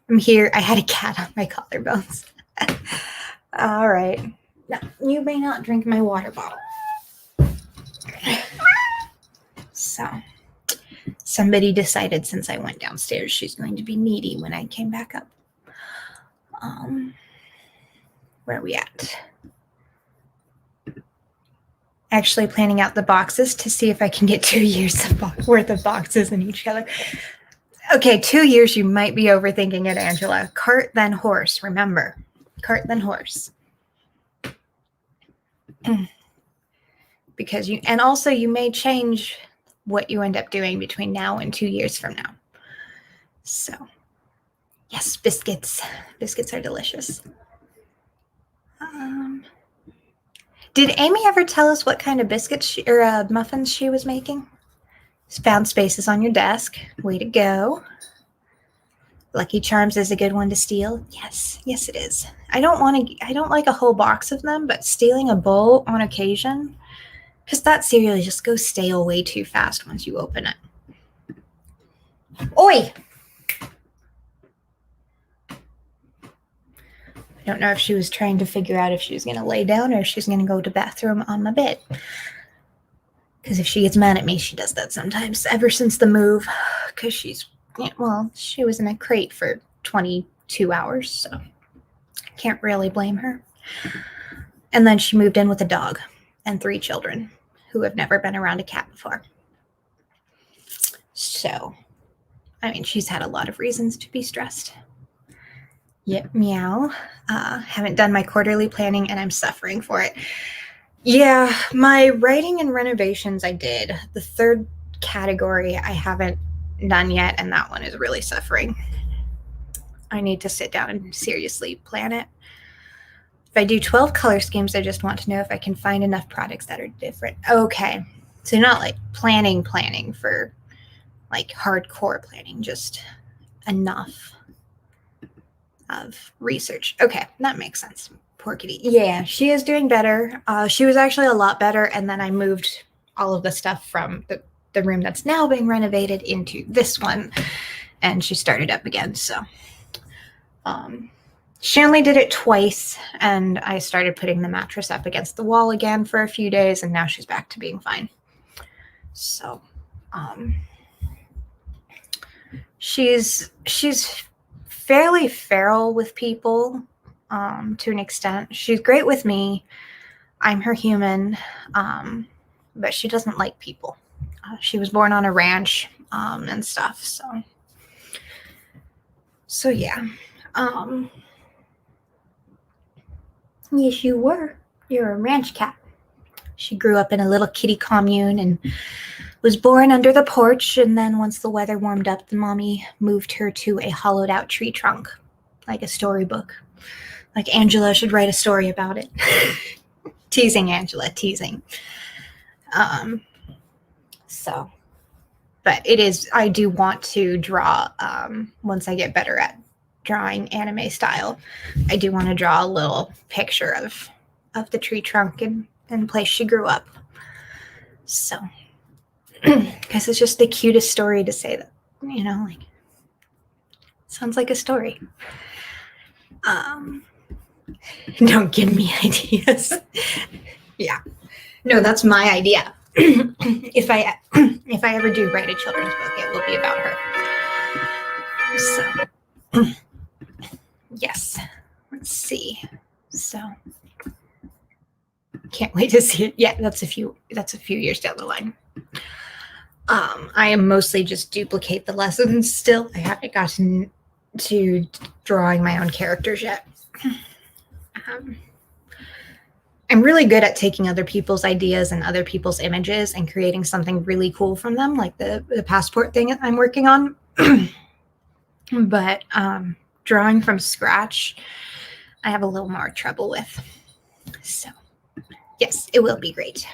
I'm here. I had a cat on my collarbones. All right. Now, you may not drink my water bottle. So, somebody decided since I went downstairs, she's going to be needy when I came back up. Where are we at? Actually planning out the boxes to see if I can get 2 years worth of boxes in each color. Okay, 2 years, you might be overthinking it, Angela. Cart, then horse, remember. Cart, then horse. Because and also you may change what you end up doing between now and 2 years from now. So, yes, biscuits. Biscuits are delicious. Did Amy ever tell us what kind of biscuits or muffins she was making? Found spaces on your desk. Way to go. Lucky Charms is a good one to steal. Yes, yes it is. I don't like a whole box of them, but stealing a bowl on occasion, because that cereal just goes stale way too fast once you open it. Oi! I don't know if she was trying to figure out if she was going to lay down or if she's going to go to the bathroom on my bed. Because if she gets mad at me, she does that sometimes. Ever since the move, because she was in a crate for 22 hours, so can't really blame her. And then she moved in with a dog and 3 children who have never been around a cat before. So, I mean, she's had a lot of reasons to be stressed. Yep, meow. Haven't done my quarterly planning and I'm suffering for it. Yeah, my writing and renovations I did. The 3rd category I haven't done yet, and that one is really suffering. I need to sit down and seriously plan it. If I do 12 color schemes, I just want to know if I can find enough products that are different. Okay, so not like planning for like hardcore planning, just enough of research. Okay, that makes sense. Poor kitty. Yeah, she is doing better. She was actually a lot better, and then I moved all of the stuff from the room that's now being renovated into this one, and she started up again. So she only did it twice, and I started putting the mattress up against the wall again for a few days, and now she's back to being fine. So she's fairly feral with people to an extent. She's great with me. I'm her human, but she doesn't like people. She was born on a ranch and stuff, so So yeah. Yes, you were. You're a ranch cat. She grew up in a little kitty commune and was born under the porch, and then once the weather warmed up, the mommy moved her to a hollowed out tree trunk, like a storybook. Like Angela should write a story about it. Teasing Angela, teasing. So, but it is, I do want to draw, once I get better at drawing anime style, I do want to draw a little picture of the tree trunk and place she grew up. So, because it's just the cutest story to say that, you know, like, sounds like a story. Don't give me ideas. Yeah. No, that's my idea. if I ever do write a children's book, it will be about her. So yes. Let's see. So can't wait to see it. Yeah, that's a few years down the line. I am mostly just duplicate the lessons still. I haven't gotten to drawing my own characters yet. I'm really good at taking other people's ideas and other people's images and creating something really cool from them, like the passport thing that I'm working on. But drawing from scratch, I have a little more trouble with. So yes, it will be great.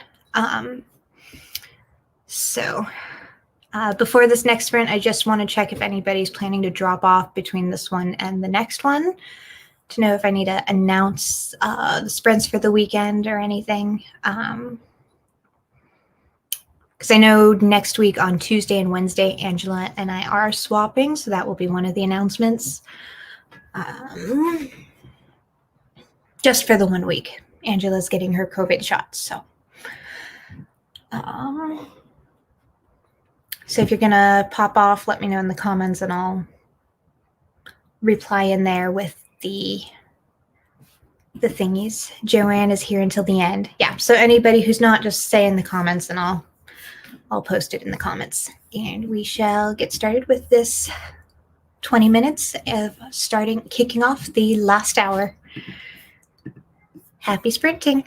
Before this next sprint, I just want to check if anybody's planning to drop off between this one and the next one, to know if I need to announce the sprints for the weekend or anything. Because I know next week on Tuesday and Wednesday, Angela and I are swapping, so that will be one of the announcements. Just for the 1 week. Angela's getting her COVID shot, so. So if you're going to pop off, let me know in the comments and I'll reply in there with the thingies. Joanne is here until the end. Yeah, so anybody who's not, just say in the comments and I'll post it in the comments. And we shall get started with this 20 minutes of kicking off the last hour. Happy sprinting.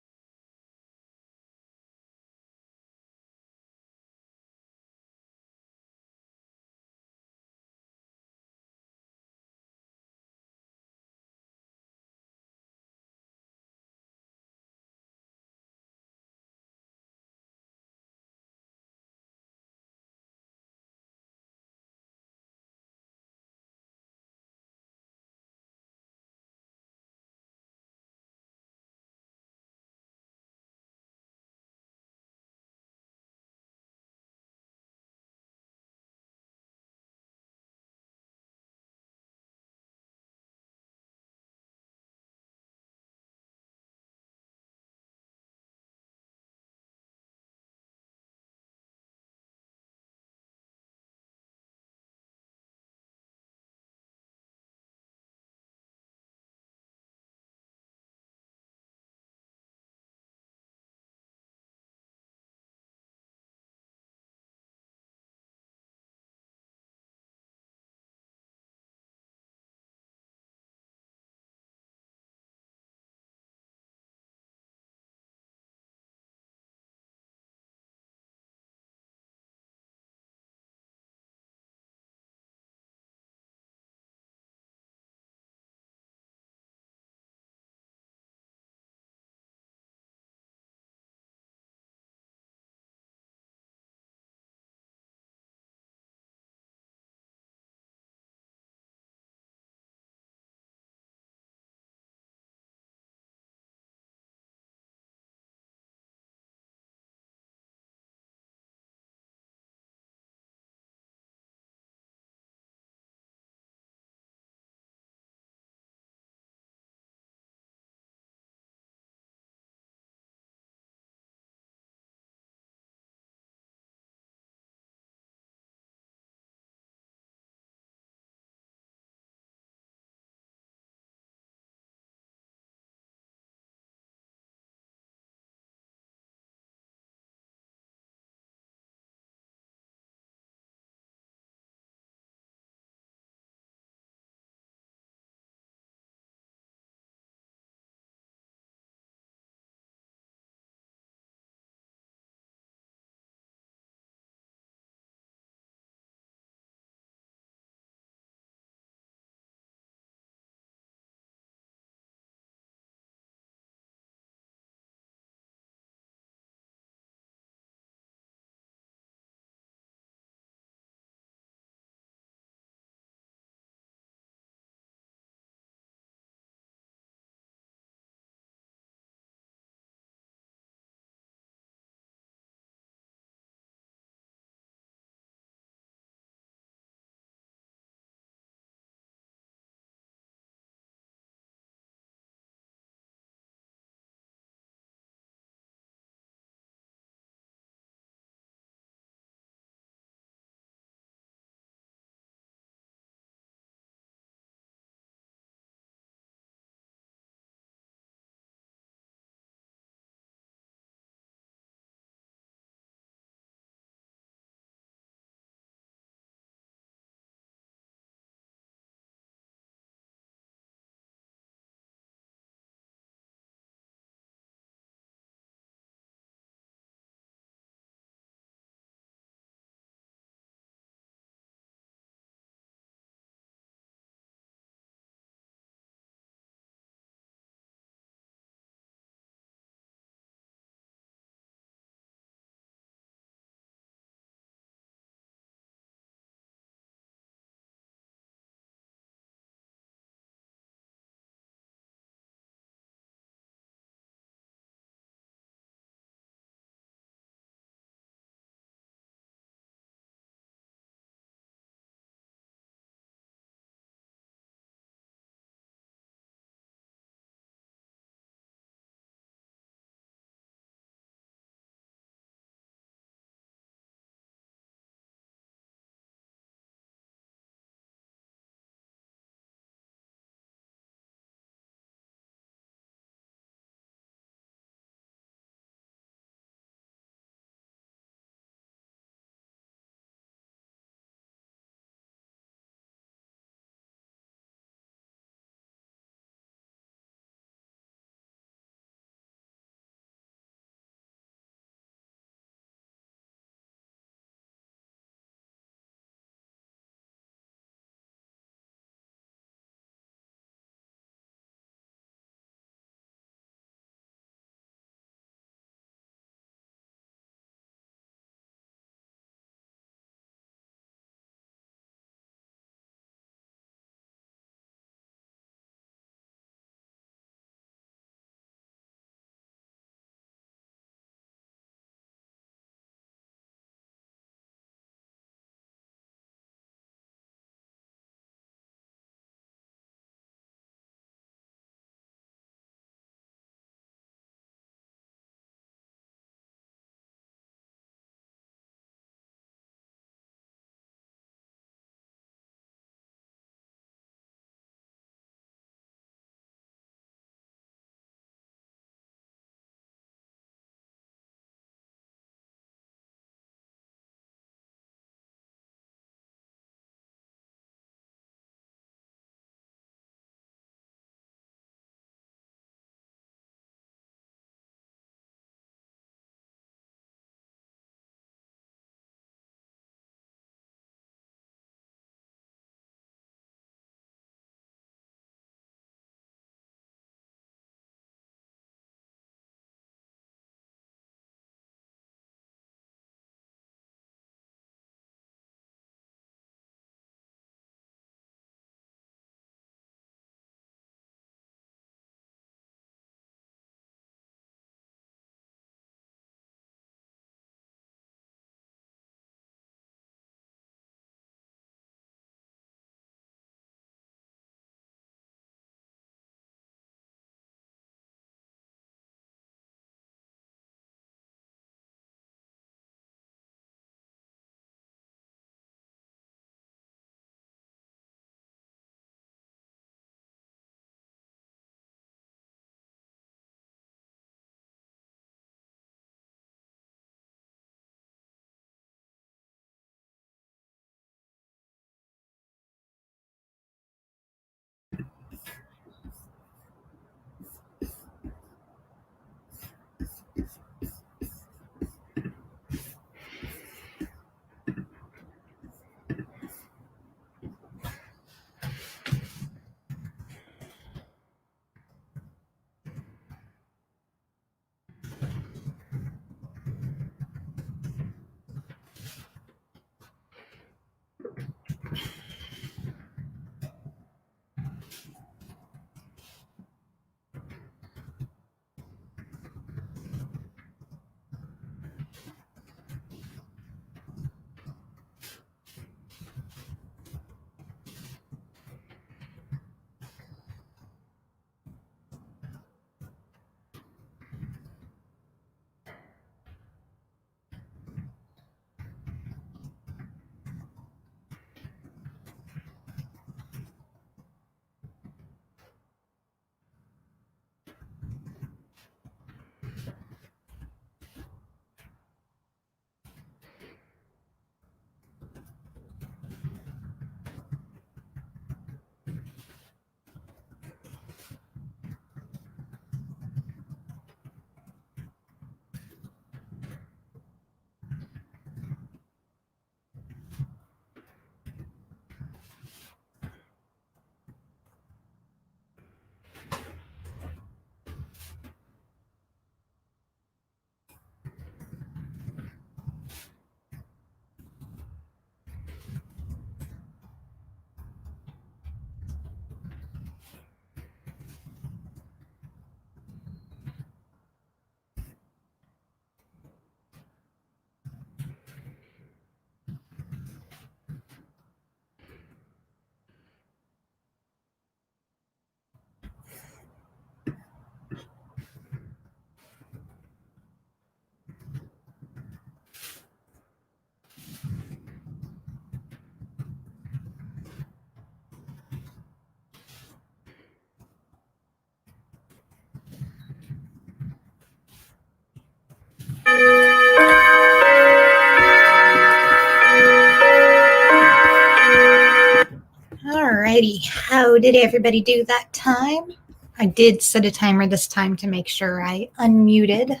Alrighty, how did everybody do that time? I did set a timer this time to make sure I unmuted.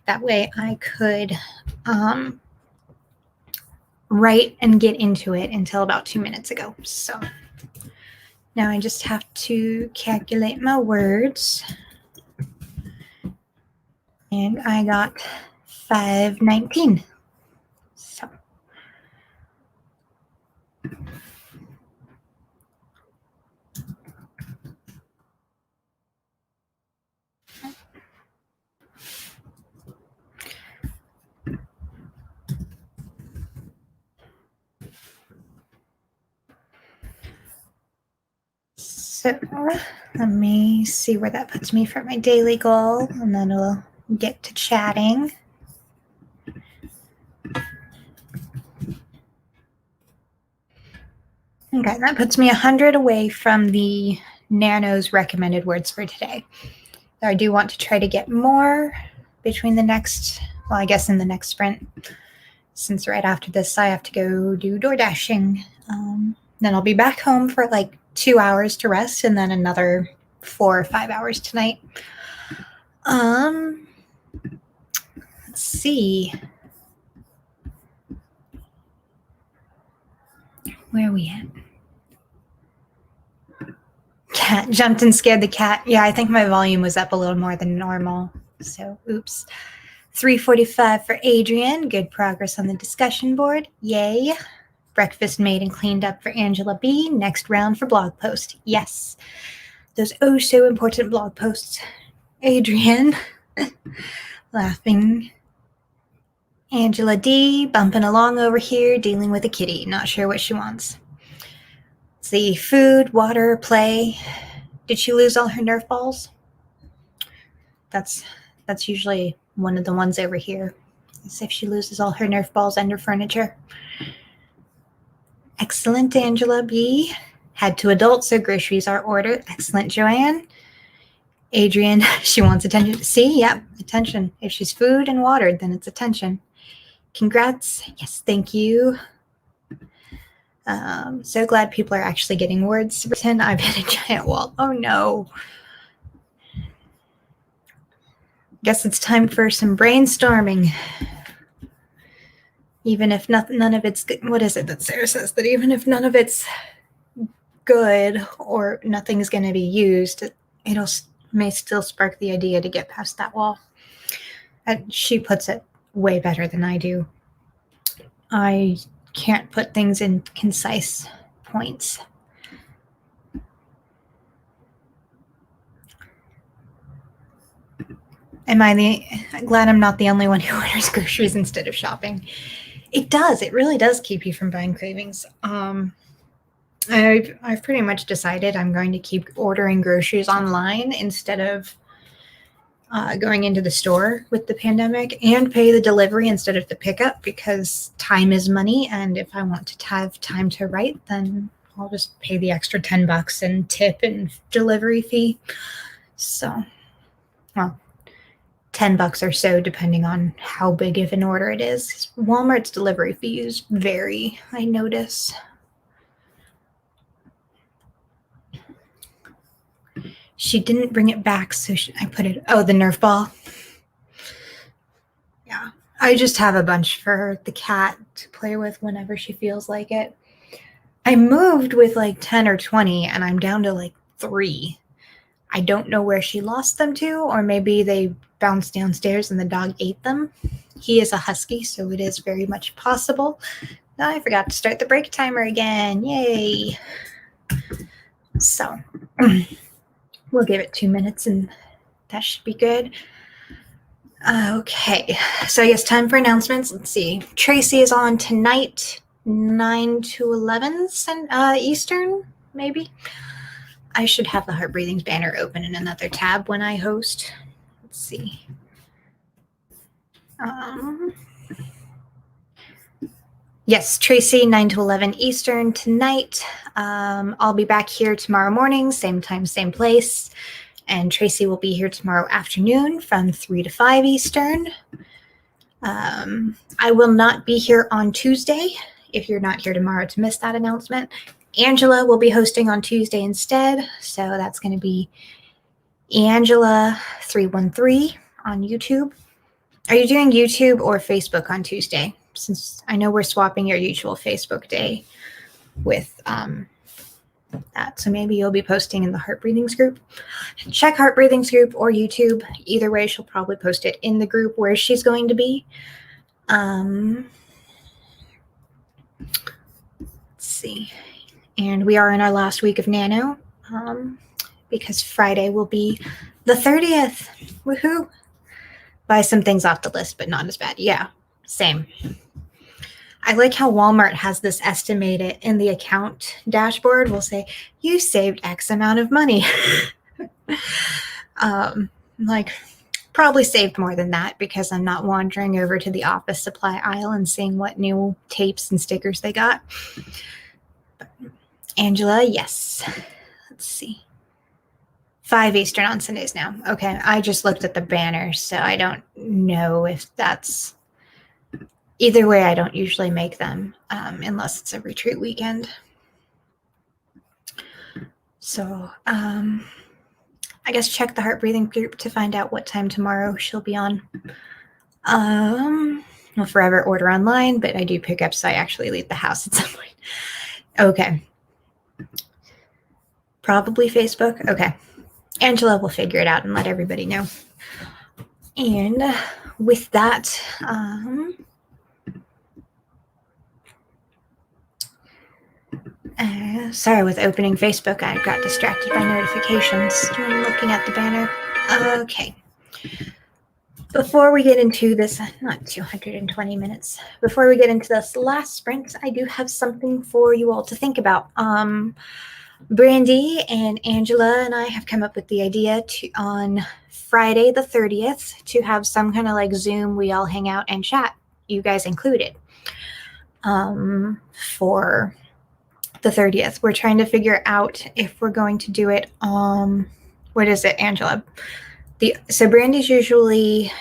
That way I could write and get into it until about 2 minutes ago. So now I just have to calculate my words. And I got 519. So let me see where that puts me for my daily goal, and then we'll get to chatting. Okay, that puts me 100 away from the Nano's recommended words for today. I do want to try to get more between the next, well, I guess in the next sprint, since right after this I have to go do door dashing. Then I'll be back home for like 2 hours to rest, and then another 4 or 5 hours tonight. Let's see. Where are we at? Cat jumped and scared the cat. Yeah, I think my volume was up a little more than normal. So, oops. 3:45 for Adrian. Good progress on the discussion board. Yay. Breakfast made and cleaned up for Angela B. Next round for blog post. Yes. Those oh so important blog posts. Adrian. Laughing. Angela D. Bumping along over here, dealing with a kitty. Not sure what she wants. Let's see. Food, water, play. Did she lose all her Nerf balls? That's usually one of the ones over here. As if she loses all her Nerf balls and her furniture. Excellent, Angela B. Had 2 adults, so groceries are ordered. Excellent, Joanne. Adrian, she wants attention. See, yeah, attention. If she's food and watered, then it's attention. Congrats. Yes, thank you. So glad people are actually getting words written. I've hit a giant wall. Oh no. Guess it's time for some brainstorming. Even if none of it's good. What is it that Sarah says? That even if none of it's good or nothing's going to be used, it'll may still spark the idea to get past that wall. And she puts it way better than I do. I can't put things in concise points. I'm glad I'm not the only one who orders groceries instead of shopping. It does. It really does keep you from buying cravings. I've pretty much decided I'm going to keep ordering groceries online instead of going into the store with the pandemic, and pay the delivery instead of the pickup, because time is money. And if I want to have time to write, then I'll just pay the extra $10 and tip and delivery fee. So, well, $10 or so, depending on how big of an order it is. Walmart's delivery fees vary, I notice. She didn't bring it back, so I put it, oh, the Nerf ball. Yeah, I just have a bunch for the cat to play with whenever she feels like it. I moved with like 10 or 20, and I'm down to like 3. I don't know where she lost them to, or maybe they bounced downstairs and the dog ate them. He is a husky, so it is very much possible. I forgot to start the break timer again. Yay. So we'll give it 2 minutes and that should be good. Okay, so I guess time for announcements. Let's see. Tracy is on tonight, 9 to 11 Eastern, maybe. I should have the Heart Breathings banner open in another tab when I host. Let's see. Yes, Tracy, 9 to 11 Eastern tonight. I'll be back here tomorrow morning, same time, same place. And Tracy will be here tomorrow afternoon from 3 to 5 Eastern. I will not be here on Tuesday. If you're not here tomorrow to miss that announcement, Angela will be hosting on Tuesday instead. So that's going to be Angela313 on YouTube. Are you doing YouTube or Facebook on Tuesday? Since I know we're swapping your usual Facebook day with that. So maybe you'll be posting in the Heart Breathings group. Check Heart Breathings group or YouTube. Either way, she'll probably post it in the group where she's going to be. Let's see. And we are in our last week of NaNo because Friday will be the 30th. Woohoo! Buy some things off the list, but not as bad. Yeah, same. I like how Walmart has this estimated in the account dashboard. Will say, you saved X amount of money. Like, probably saved more than that because I'm not wandering over to the office supply aisle and seeing what new tapes and stickers they got. But Angela, yes. Let's see. 5 Eastern on Sundays now. Okay, I just looked at the banner, so I don't know if that's... Either way, I don't usually make them unless it's a retreat weekend. So I guess check the Heart Breathing group to find out what time tomorrow she'll be on. I'll forever order online, but I do pick up, so I actually leave the house at some point. Okay. Probably Facebook. Okay. Angela will figure it out and let everybody know. And with that, sorry, with opening Facebook, I got distracted by notifications. I'm looking at the banner. Okay. Before we get into this, not 220 minutes, before we get into this last sprint, I do have something for you all to think about. Brandy and Angela and I have come up with the idea on Friday the 30th to have some kind of like Zoom, we all hang out and chat, you guys included, for the 30th. We're trying to figure out if we're going to do it what is it, Angela? So Brandy's usually,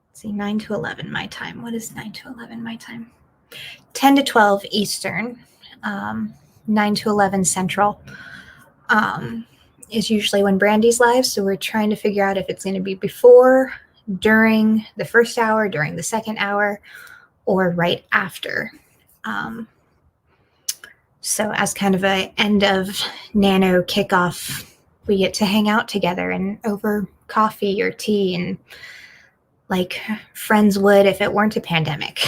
let's see, 9 to 11 my time. What is 9 to 11 my time? 10 to 12 Eastern, 9 to 11 Central is usually when Brandy's live. So we're trying to figure out if it's going to be before, during the first hour, during the second hour, or right after. So as kind of a end of NaNo kickoff, we get to hang out together and over coffee or tea and like friends would if it weren't a pandemic.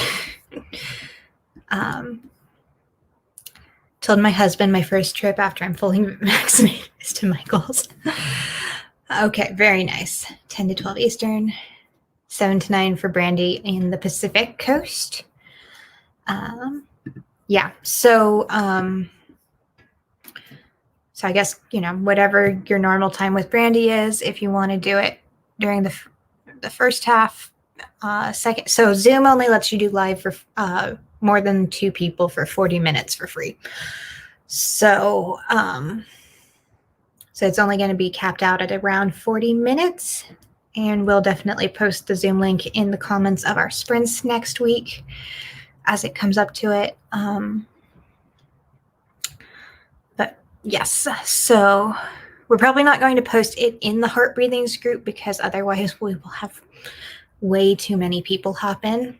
Told my husband my first trip after I'm fully vaccinated is to Michael's. Okay, very nice. 10 to 12 Eastern, 7 to 9 for Brandy in the Pacific Coast. Yeah, so I guess, whatever your normal time with Brandy is, if you want to do it during the first half, second. So Zoom only lets you do live for more than 2 people for 40 minutes for free. So it's only going to be capped out at around 40 minutes. And we'll definitely post the Zoom link in the comments of our sprints next week as it comes up to it. But yes, so we're probably not going to post it in the Heart Breathings group because otherwise we will have way too many people hop in.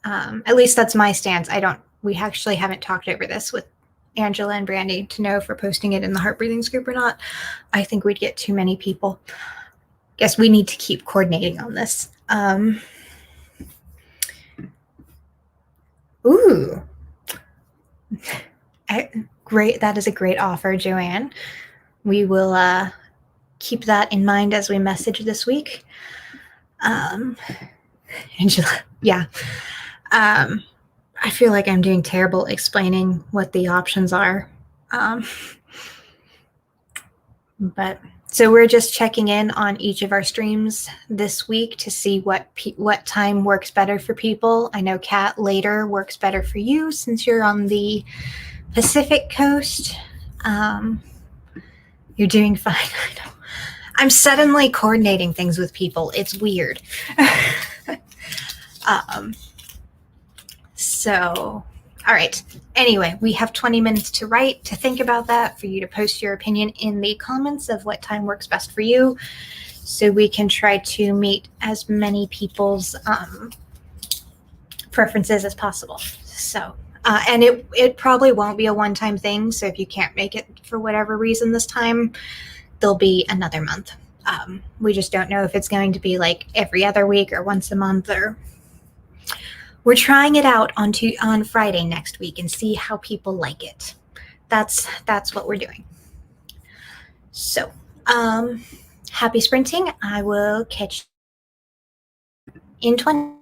At least that's my stance. We actually haven't talked over this with Angela and Brandy to know if we're posting it in the Heart Breathings group or not. I think we'd get too many people. Guess we need to keep coordinating on this. Ooh. Great. That is a great offer, Joanne. We will keep that in mind as we message this week. Angela, yeah. I feel like I'm doing terrible explaining what the options are. But so we're just checking in on each of our streams this week to see what time works better for people. I know Kat, later works better for you since you're on the Pacific Coast. You're doing fine. I know. I'm suddenly coordinating things with people. It's weird. So All right. Anyway, we have 20 minutes to write, to think about that, for you to post your opinion in the comments of what time works best for you, so we can try to meet as many people's preferences as possible. So, and it probably won't be a one-time thing. So if you can't make it for whatever reason this time, there'll be another month. We just don't know if it's going to be like every other week or once a month, or we're trying it out on Friday next week and see how people like it. That's what we're doing. So, happy sprinting. I will catch you in 20.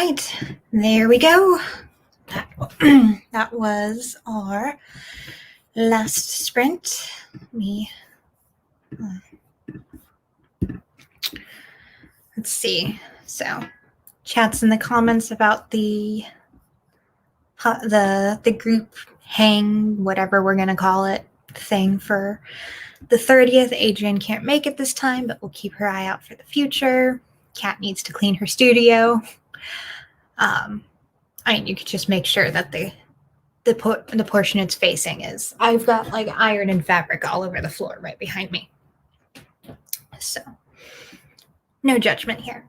right, there we go. That was our last sprint. Let's see. So, chats in the comments about the group hang, whatever we're gonna call it, thing for the 30th. Adrienne can't make it this time, but we'll keep her eye out for the future. Kat needs to clean her studio. You could just make sure that the portion it's facing is. I've got like iron and fabric all over the floor right behind me. So, no judgment here.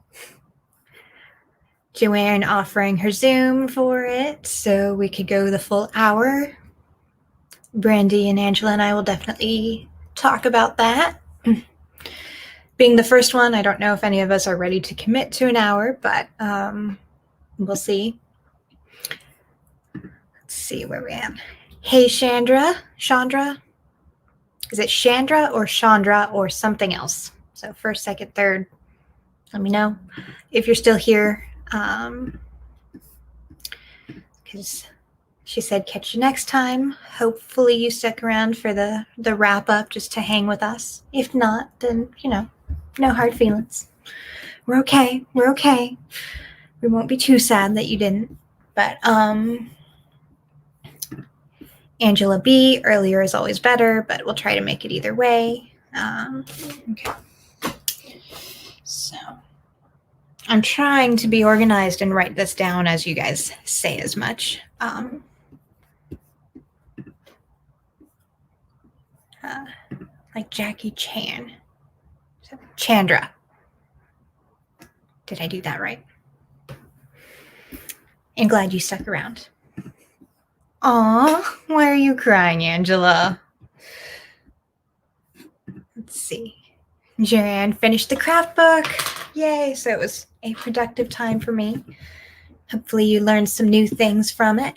Joanne offering her Zoom for it, so we could go the full hour. Brandy and Angela and I will definitely talk about that. Being the first one, I don't know if any of us are ready to commit to an hour, but we'll see. Let's see where we at. Hey, Chandra. Is it Chandra or something else? So first, second, third, let me know if you're still here. Because she said catch you next time. Hopefully you stuck around for the wrap up just to hang with us. If not, then, no hard feelings. We're okay. We won't be too sad that you didn't. But Angela B, earlier is always better, but we'll try to make it either way. Okay. So I'm trying to be organized and write this down as you guys say as much. Like Jackie Chan. Chandra. Did I do that right? And glad you stuck around. Aw, why are you crying, Angela? Let's see. Joanne finished the craft book. Yay, so it was a productive time for me. Hopefully you learned some new things from it.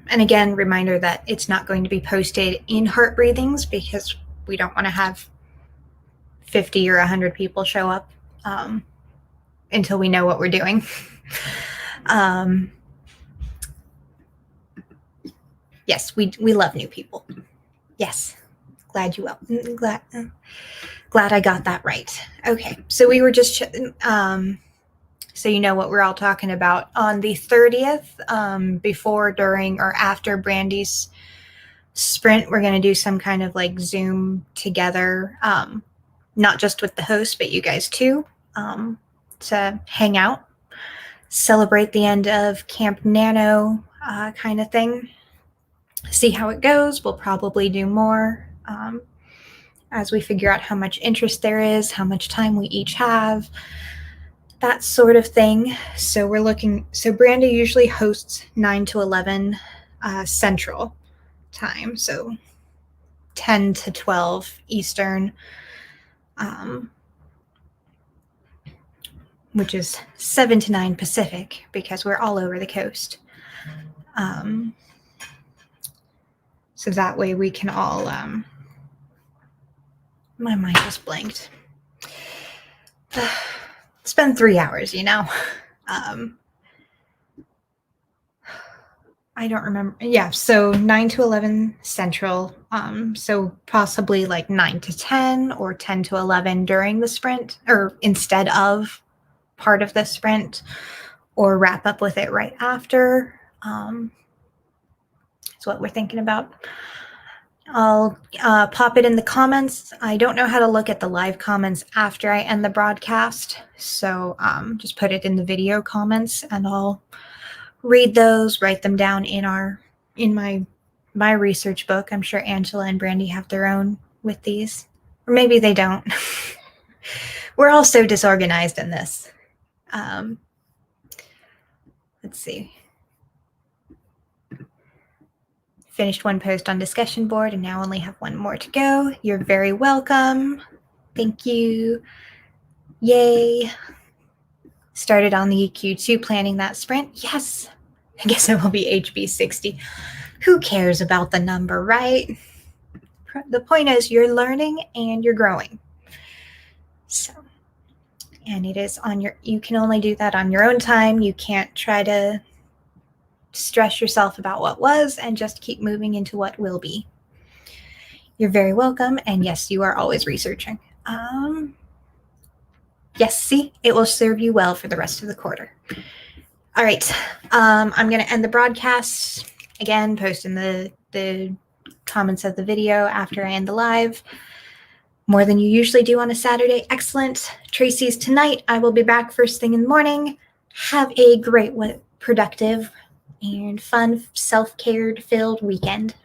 And again, reminder that it's not going to be posted in Heart Breathings because we don't want to have 50 or 100 people show up until we know what we're doing. Yes, we love new people. Yes, glad I got that right. Okay, so we were just so you know what we're all talking about. On the 30th, before, during, or after Brandy's sprint, we're going to do some kind of like Zoom together, not just with the host, but you guys too, to hang out, celebrate the end of Camp NaNo kind of thing. See how it goes. We'll probably do more as we figure out how much interest there is, how much time we each have, that sort of thing. So Brandy usually hosts 9 to 11 Central time, so 10 to 12 Eastern, which is 7 to 9 Pacific because we're all over the coast. So that way we can all, my mind just blanked. It's been 3 hours, I don't remember. Yeah, so 9 to 11 Central. So possibly like 9 to 10 or 10 to 11 during the sprint, or instead of part of the sprint, or wrap up with it right after. That's what we're thinking about. I'll pop it in the comments. I don't know how to look at the live comments after I end the broadcast, so just put it in the video comments and I'll read those, write them down in my research book. I'm sure Angela and Brandy have their own with these, or maybe they don't. We're all so disorganized in this. Let's see. Finished one post on discussion board and now only have one more to go. You're very welcome. Thank you. Yay. Started on the Q2 planning that sprint. Yes. I guess it will be HB60. Who cares about the number, right? The point is you're learning and you're growing. So, and it is you can only do that on your own time. You can't try to stress yourself about what was and just keep moving into what will be. You're very welcome. And yes, you are always researching. Yes, see, it will serve you well for the rest of the quarter. All right. I'm going to end the broadcast. Again, post in the comments of the video after I end the live. More than you usually do on a Saturday. Excellent. Tracy's tonight. I will be back first thing in the morning. Have a great, productive, and fun, self-cared filled weekend.